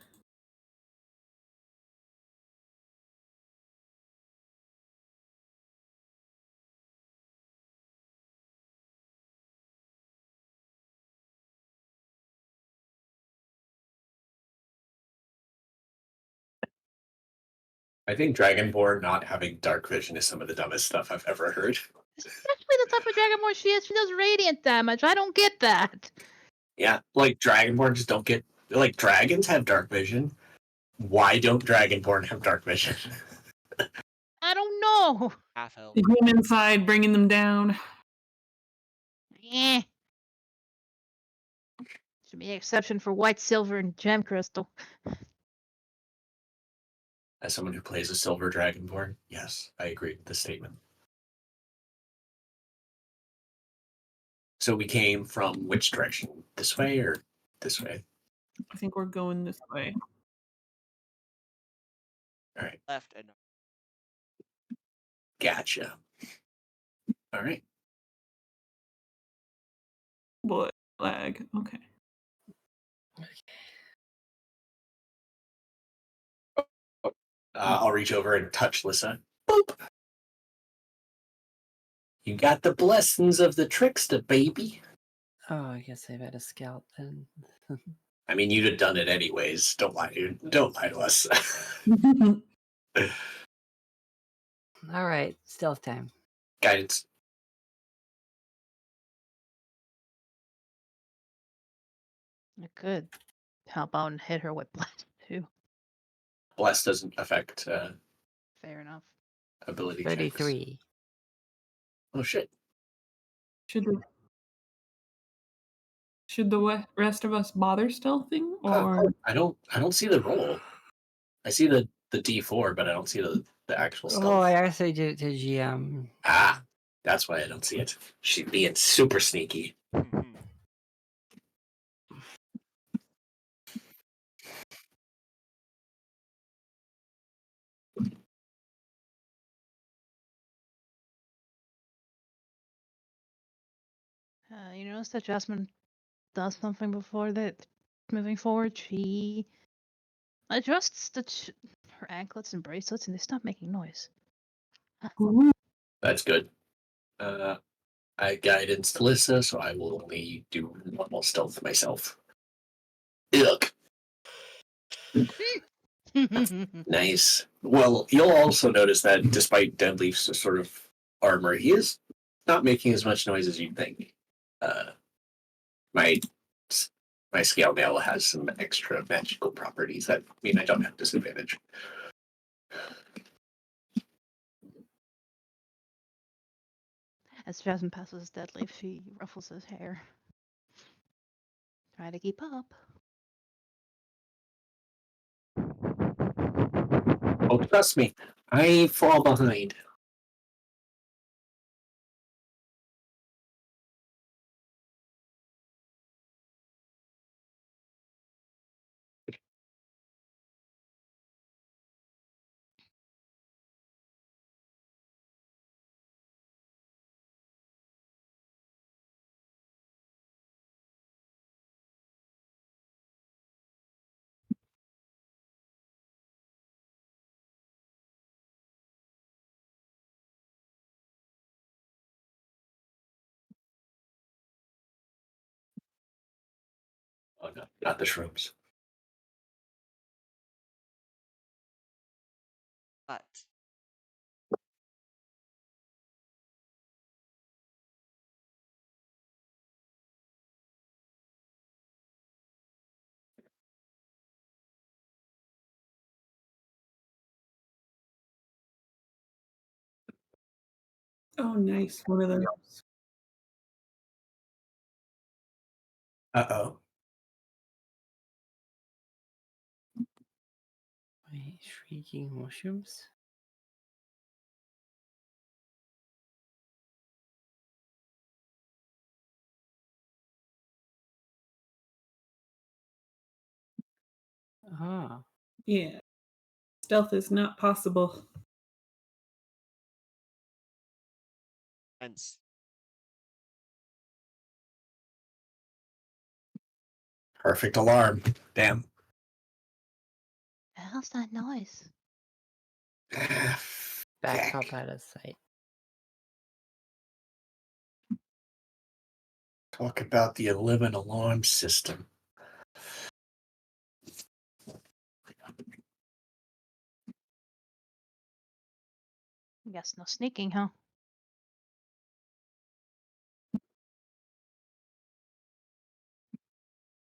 I think Dragonborn not having dark vision is some of the dumbest stuff I've ever heard. Especially the type of Dragonborn she is. She does radiant damage. I don't get that. Yeah, like Dragonborn just don't get like dragons have dark vision. Why don't Dragonborn have dark vision? I don't know. Half elf. the human side bringing them down. Eh. Should be an exception for white, silver, and gem crystal. As someone who plays a silver dragonborn, yes, I agree with the statement. So we came from which direction? This way or this way? I think we're going this way. All right, Left and gotcha. All right. What lag? Okay. I'll reach over and touch Lissa. Boop. You got the blessings of the trickster, baby. Oh, I guess I've had a scout then. I mean, you'd have done it anyways. Don't lie, dude. Don't lie to us. All right, stealth time. Guidance. I could help out and hit her with blood too. Bless doesn't affect Fair enough. ability checks. 33. Oh shit. Should the rest of us bother stealthing, or I don't see the roll. I see the D4, but I don't see the actual stealth. Oh, I actually did it to GM. Ah, that's why I don't see it. She's being super sneaky. You notice that Jasmine does something before that. Moving forward, she adjusts her anklets and bracelets, and they stop making noise. That's good. I guidance to Lissa, so I will only do normal stealth myself. Ugh. Nice. Well, you'll also notice that despite Deadleaf's sort of armor, he is not making as much noise as you'd think. My scale mail has some extra magical properties that mean I don't have disadvantage. As Jasmine passes Deadleaf, she ruffles his hair. Try to keep up. Oh, trust me, I fall behind. Oh no, not the shrooms. but oh, nice, one of those. Uh-oh. Wait, shrieking mushrooms? Ah. Yeah, stealth is not possible. hence Perfect alarm. Damn. The hell's that noise? Back up out of sight. Talk about the 11 alarm system. Guess no sneaking, huh?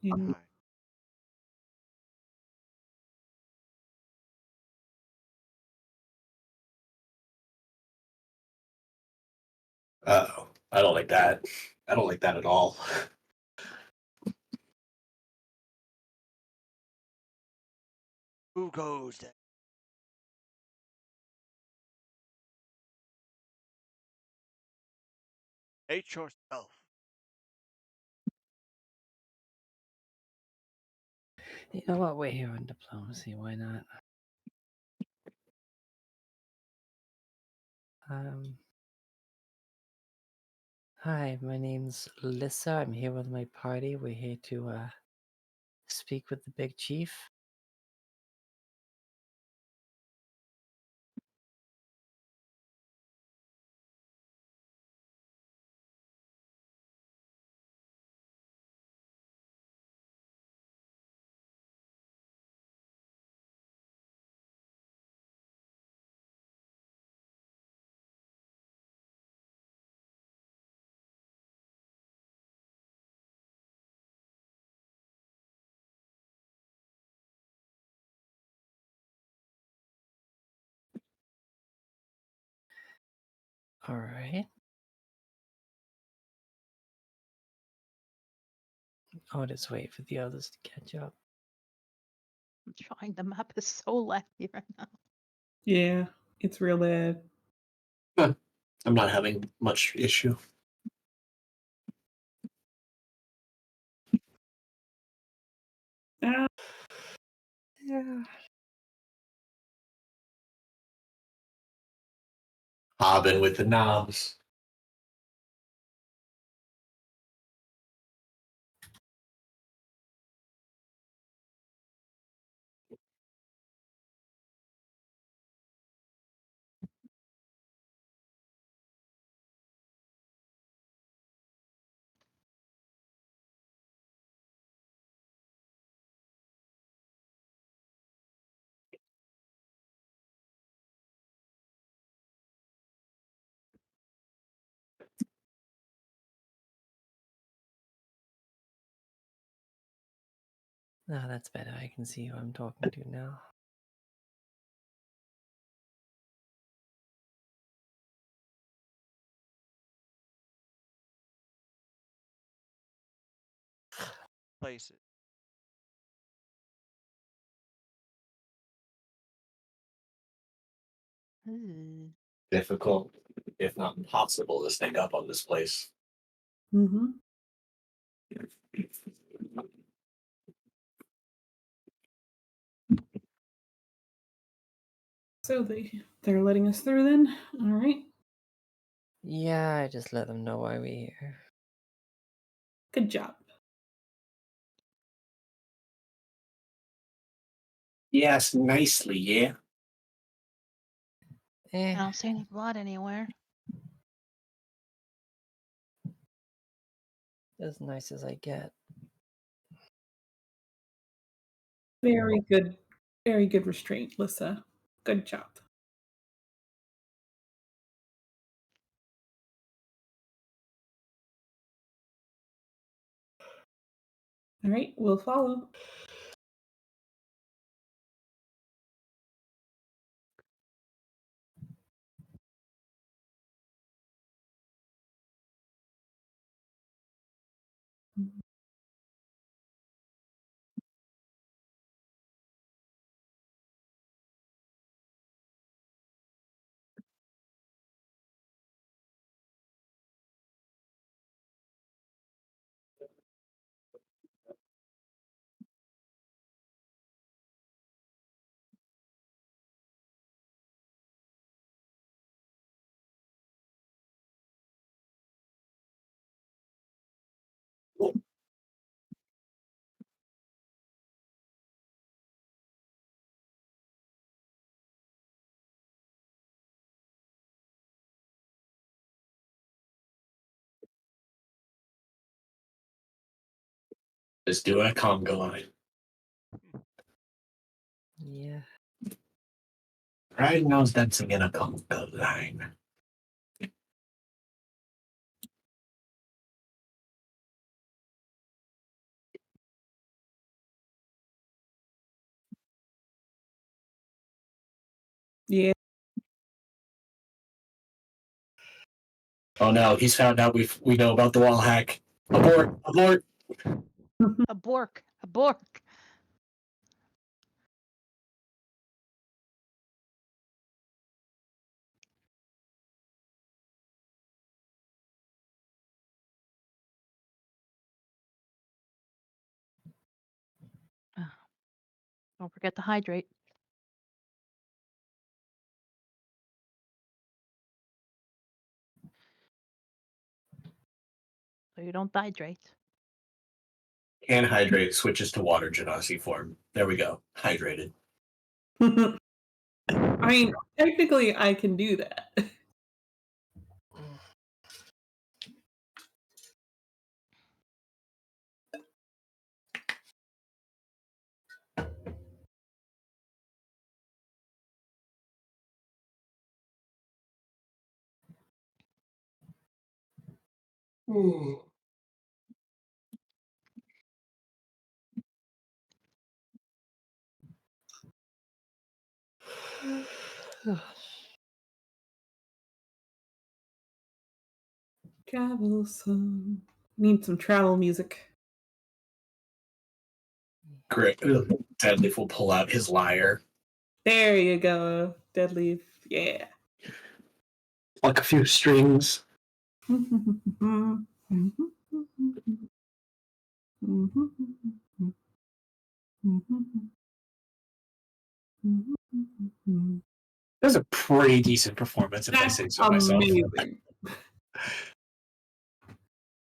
Yeah. behind. Uh-oh. I don't like that. I don't like that at all. Who goes there? Hate yourself. You know what? We're here on diplomacy. Why not? Hi, my name's Lissa. I'm here with my party. We're here to speak with the big chief. All right. I'll just wait for the others to catch up. I'm trying. The map is so laggy right now. Yeah, it's real bad. I'm not having much issue. Ah, Yeah. Hobbing with the knobs. No, that's better. I can see who I'm talking to now. Place it. Ooh. Difficult, if not impossible, to sneak up on this place. mm-hmm. So they're letting us through then. All right. Yeah, I just let them know why we're here. Good job. Yes, nicely, yeah. I don't see any blood anywhere. As nice as I get. Very good restraint, Lissa. Good job. All right, we'll follow. Just do a conga line. Yeah. Right nose dancing in a conga line. Yeah. Oh no, he's found out we know about the wall hack. Abort! Abort! A bork. A bork. Don't forget to hydrate. So you don't dehydrate. And hydrate switches to water genasi form. There we go. Hydrated. I mean, technically, I can do that. Travel some. Need some travel music. Great. Deadleaf will pull out his lyre. There you go, Deadleaf. Yeah. Pluck a few strings. That was a pretty decent performance, if I say so myself. Amazing.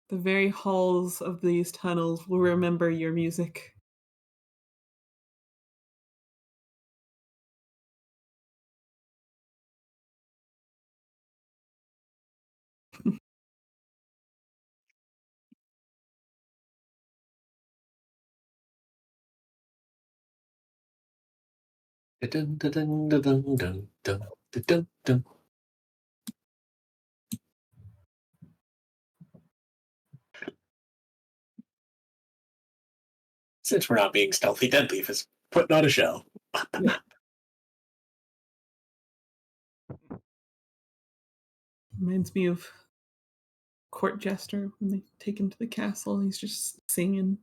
The very halls of these tunnels will remember your music. Dun, dun, dun, dun, dun, dun, dun, dun, dun. Since we're not being stealthy, Deadleaf is putting on a show. Yeah. Reminds me of Court Jester when they take him to the castle. He's just singing.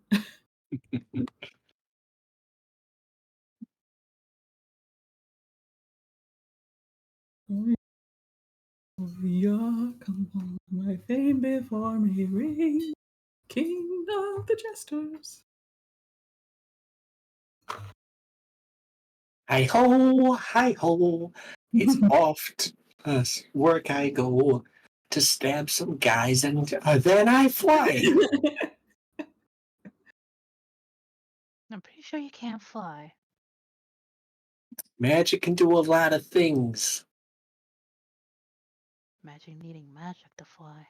Yeah, come on, my fame before me ring, king of the jesters. Hi ho, it's off to work I go to stab some guys and then I fly. I'm pretty sure you can't fly. Magic can do a lot of things. Imagine needing magic to fly.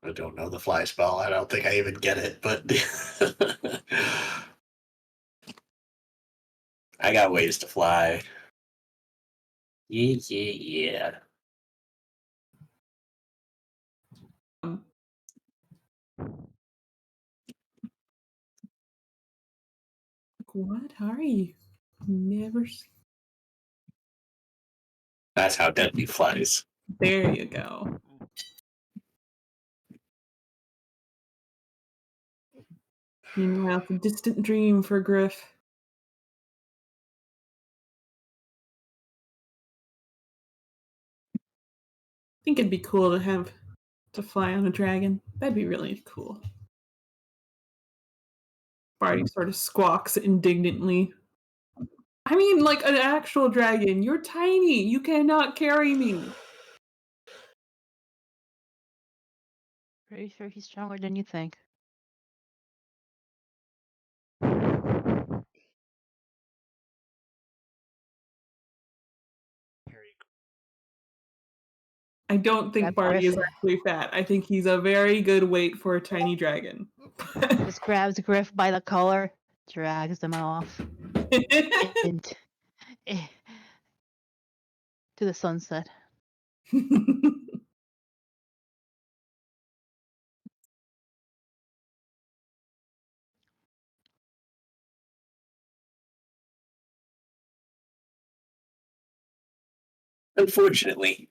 I don't know the fly spell. I don't think I even get it, but I got ways to fly. Yeah. What are you? Never seen. That's how Deadleaf flies. There you go. Meanwhile, it's a distant dream for Griff. I think it'd be cool to have to fly on a dragon. That'd be really cool. Barty sort of squawks indignantly. I mean, like an actual dragon. You're tiny. You cannot carry me. Pretty sure he's stronger than you think. I don't think Grab Barty is Griff. actually fat. I think he's a very good weight for a tiny dragon. Just grabs Griff by the collar, drags them off, and to the sunset. Unfortunately,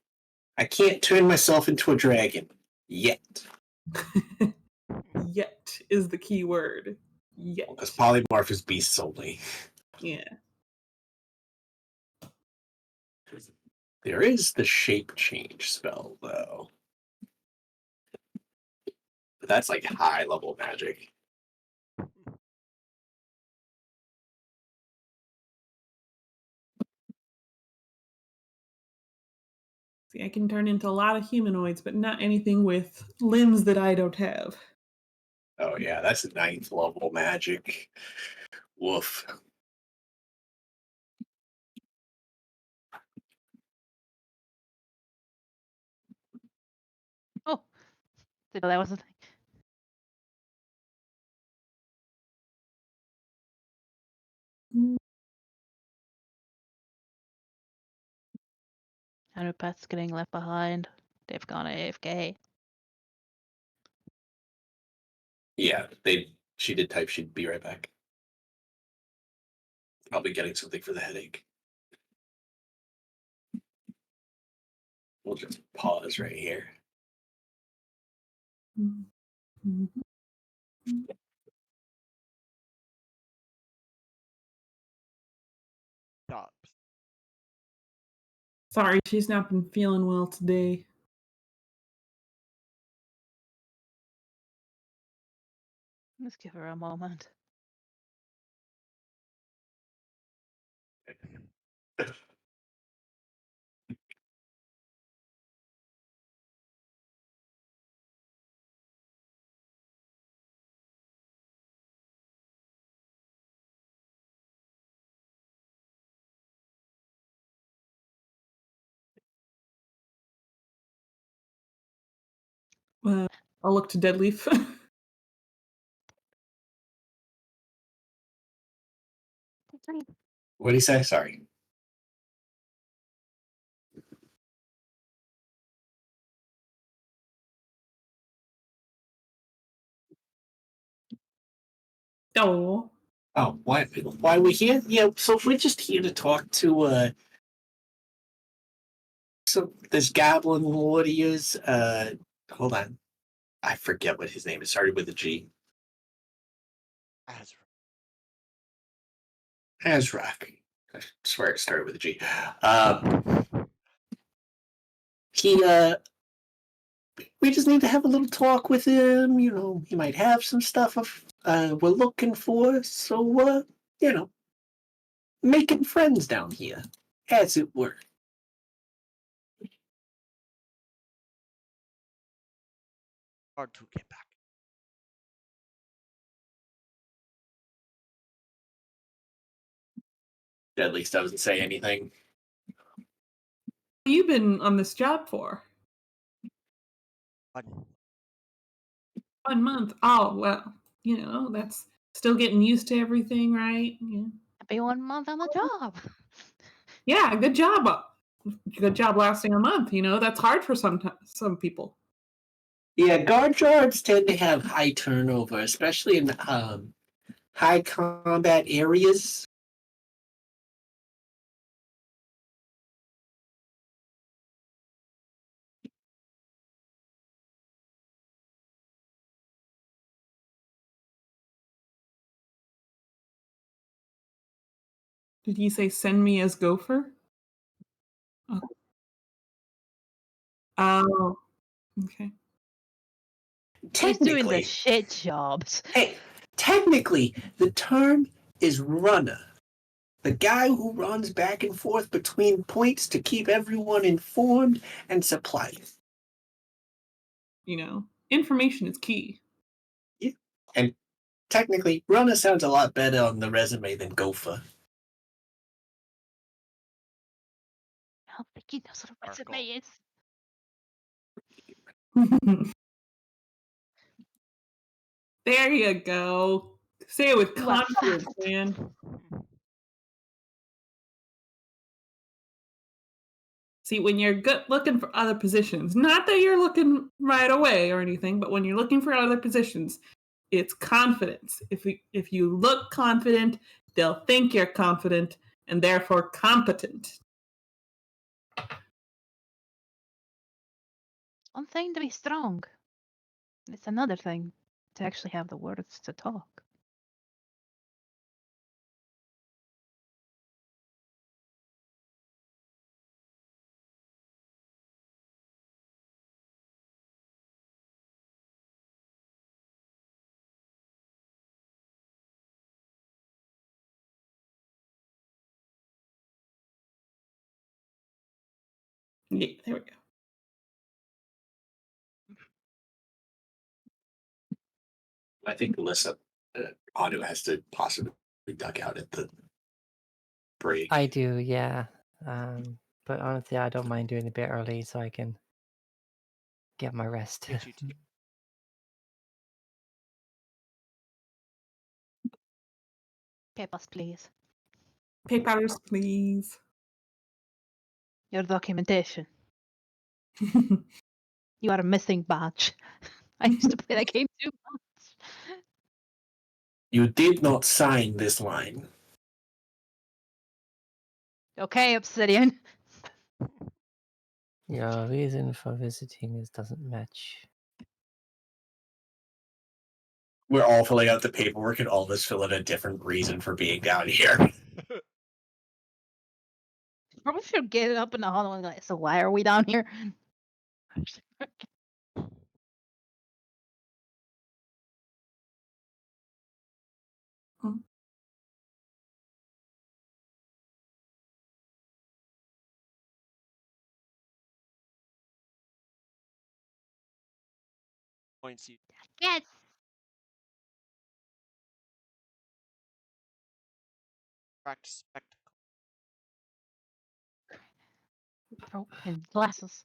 I can't turn myself into a dragon yet. Yet is the key word. Yet. Because polymorph is beasts only. Yeah. There is the shape change spell, though. That's like high level magic. See, I can turn into a lot of humanoids, but not anything with limbs that I don't have. Oh yeah, that's 9th level magic. Woof. Oh, didn't know that was a thing. Underpat's getting left behind. They've gone AFK. Yeah, she did type she'd be right back. I'll be getting something for the headache. We'll just pause right here. Stops. Sorry, she's not been feeling well today. Let's give her a moment. I'll look to Deadleaf. What did he say? Sorry. Oh, Oh, why are we here? Yeah, so we're just here to talk to this goblin warriors. Hold on. I forget what his name is. Started with a G. Azrak. I swear it started with a G. He we just need to have a little talk with him. You know, he might have some stuff we're looking for. So you know, making friends down here, as it were. Hard to get back. At least doesn't say anything. you've been on this job for Fun. 1 month. Oh, well, that's still getting used to everything, right? Yeah. Happy 1 month on the job. Yeah, good job. Good job lasting a month. That's hard for some people. Yeah, guard jobs tend to have high turnover, especially in high combat areas. Did you say send me as Gopher? Oh, oh, okay. Who's doing the Technically, shit jobs? hey, technically, the term is runner. The guy who runs back and forth between points to keep everyone informed and supplied. Information is key. Yeah. And technically, runner sounds a lot better on the resume than gopher. I don't think he knows what a resume is. There you go. Say it with You are confidence, fast. man. See, when you're looking for other positions, not that you're looking right away or anything, but when you're looking for other positions, it's confidence. If you look confident, they'll think you're confident and therefore competent. One thing to be strong. It's another thing to actually have the words to talk. Yeah, there we go. I think Alyssa audio has to possibly duck out at the break. I do, yeah. But honestly, I don't mind doing it a bit early so I can get my rest. Get you to Papers, please. Papers, please. Your documentation. You are a missing badge. I used to play that game too much. You did not sign this line. Okay, Obsidian. Your reason for visiting is doesn't match. We're all filling out the paperwork and all of us fill in a different reason for being down here. Probably should get it up in the hollow and like, so why are we down here? points you Yes. practice spectacle. Broken glasses.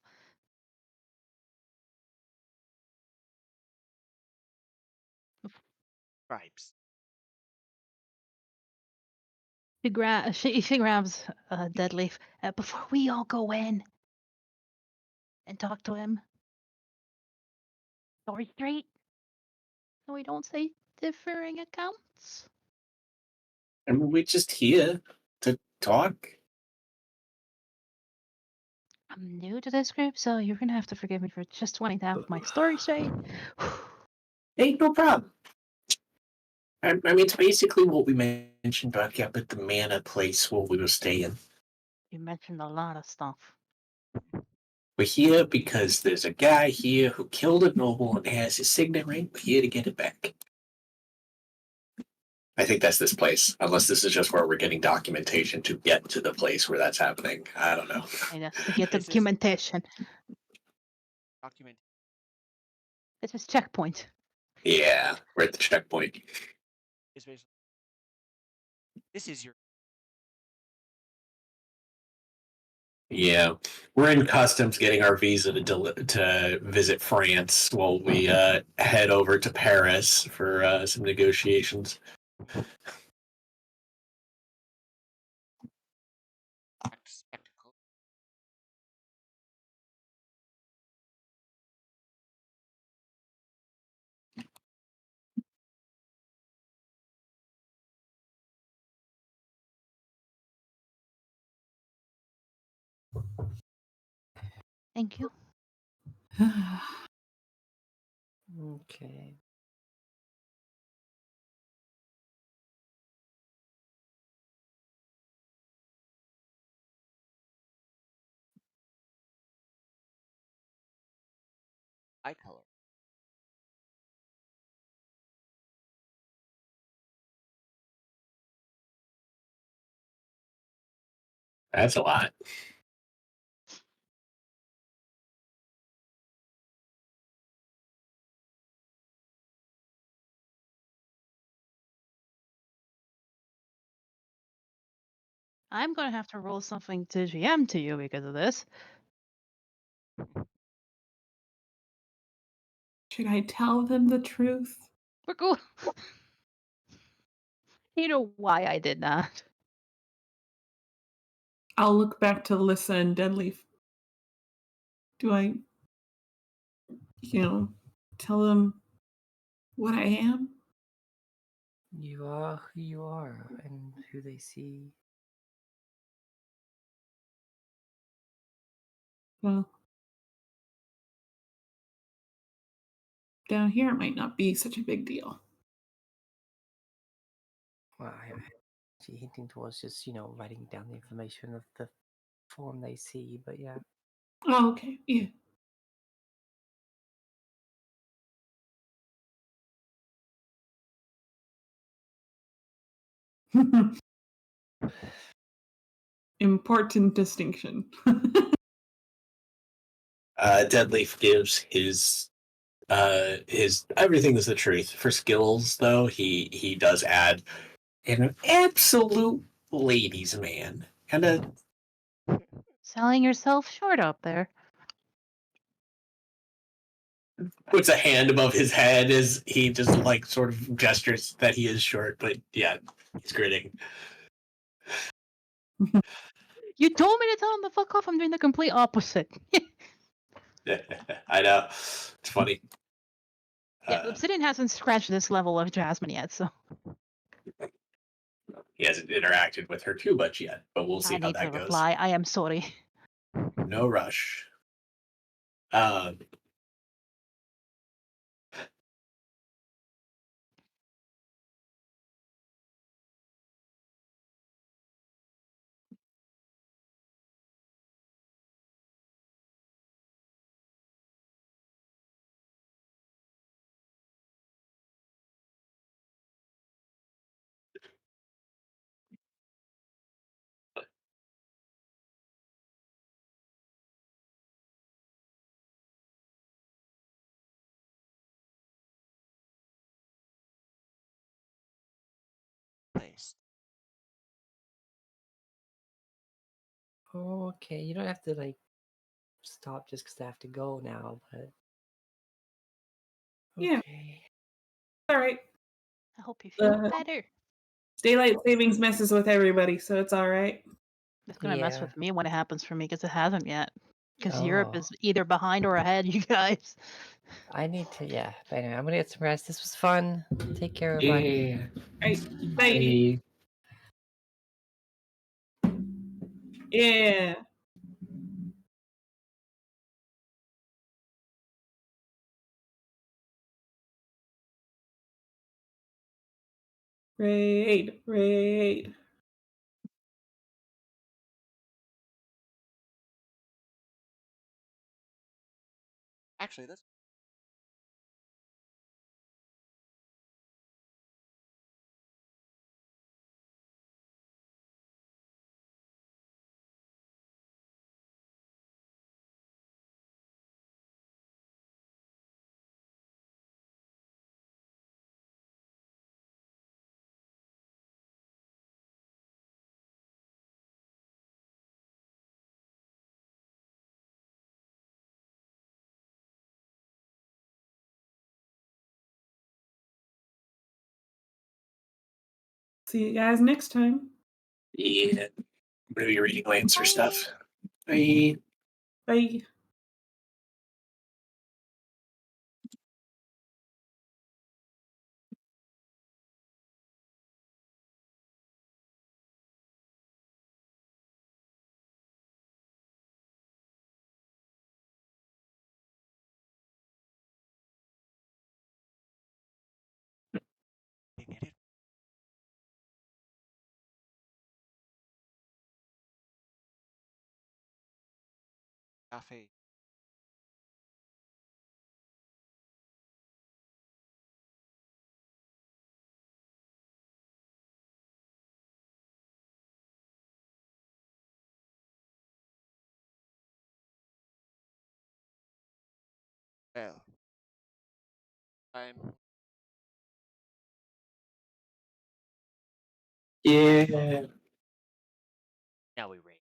Stripes. She grabs Deadleaf before we all go in and talk to him. Story straight. So we don't say differing accounts. I mean, we're just here to talk. I'm new to this group, so you're gonna have to forgive me for just wanting to have my story straight. Ain't no problem. I mean, it's basically what we mentioned back up at the Mana place where we were staying. You mentioned a lot of stuff. We're here because there's a guy here who killed a noble and has his signet ring. We're here to get it back. I think that's this place, unless this is just where we're getting documentation to get to the place where that's happening. I don't know. I guess to get This is- documentation. Document. This is checkpoint. Yeah, we're at the checkpoint. Is basically. This is your. Yeah, we're in customs getting our visa to visit France while we head over to Paris for some negotiations. Practice spectacle. Thank you. Okay. Eye color. That's a lot. I'm gonna have to roll something to GM to you because of this. Should I tell them the truth? We're cool. You know why I did that. I'll look back to Lissa and Deadleaf. Do I, tell them what I am? You are who you are and who they see. Well, down here it might not be such a big deal. Well, I'm actually hinting towards just, writing down the information of the form they see, but yeah. Oh, okay. Yeah. Important distinction. Deadleaf gives his everything is the truth. For skills, though, he does add an absolute ladies' man. Kind of Selling yourself short up there. puts a hand above his head as he just like sort of gestures that he is short, but yeah, he's grinning. You told me to tell him to fuck off. I'm doing the complete opposite. I know. It's funny. Yeah, Obsidian hasn't scratched this level of Jasmine yet, so He hasn't interacted with her too much yet, but we'll see I how need to that goes. reply. I am sorry. No rush. Nice. Oh, okay. You don't have to like stop just because I have to go now, but Yeah. okay. All right. I hope you feel Uh, better. Daylight savings messes with everybody, so it's all right. It's gonna mess Yeah. with me when it happens for me because it hasn't yet. Because Europe Oh. is either behind or ahead, you guys. I need to, yeah. But anyway, I'm gonna get some rest. This was fun. Take care, everybody. Yeah. All right. Bye. Yeah. Raid. Raid. Actually, that's See you guys next time. Yeah. I'm gonna be reading Lancer stuff. Bye. Bye. an idiot. Cafe. Well, I'm Yeah. now we rate.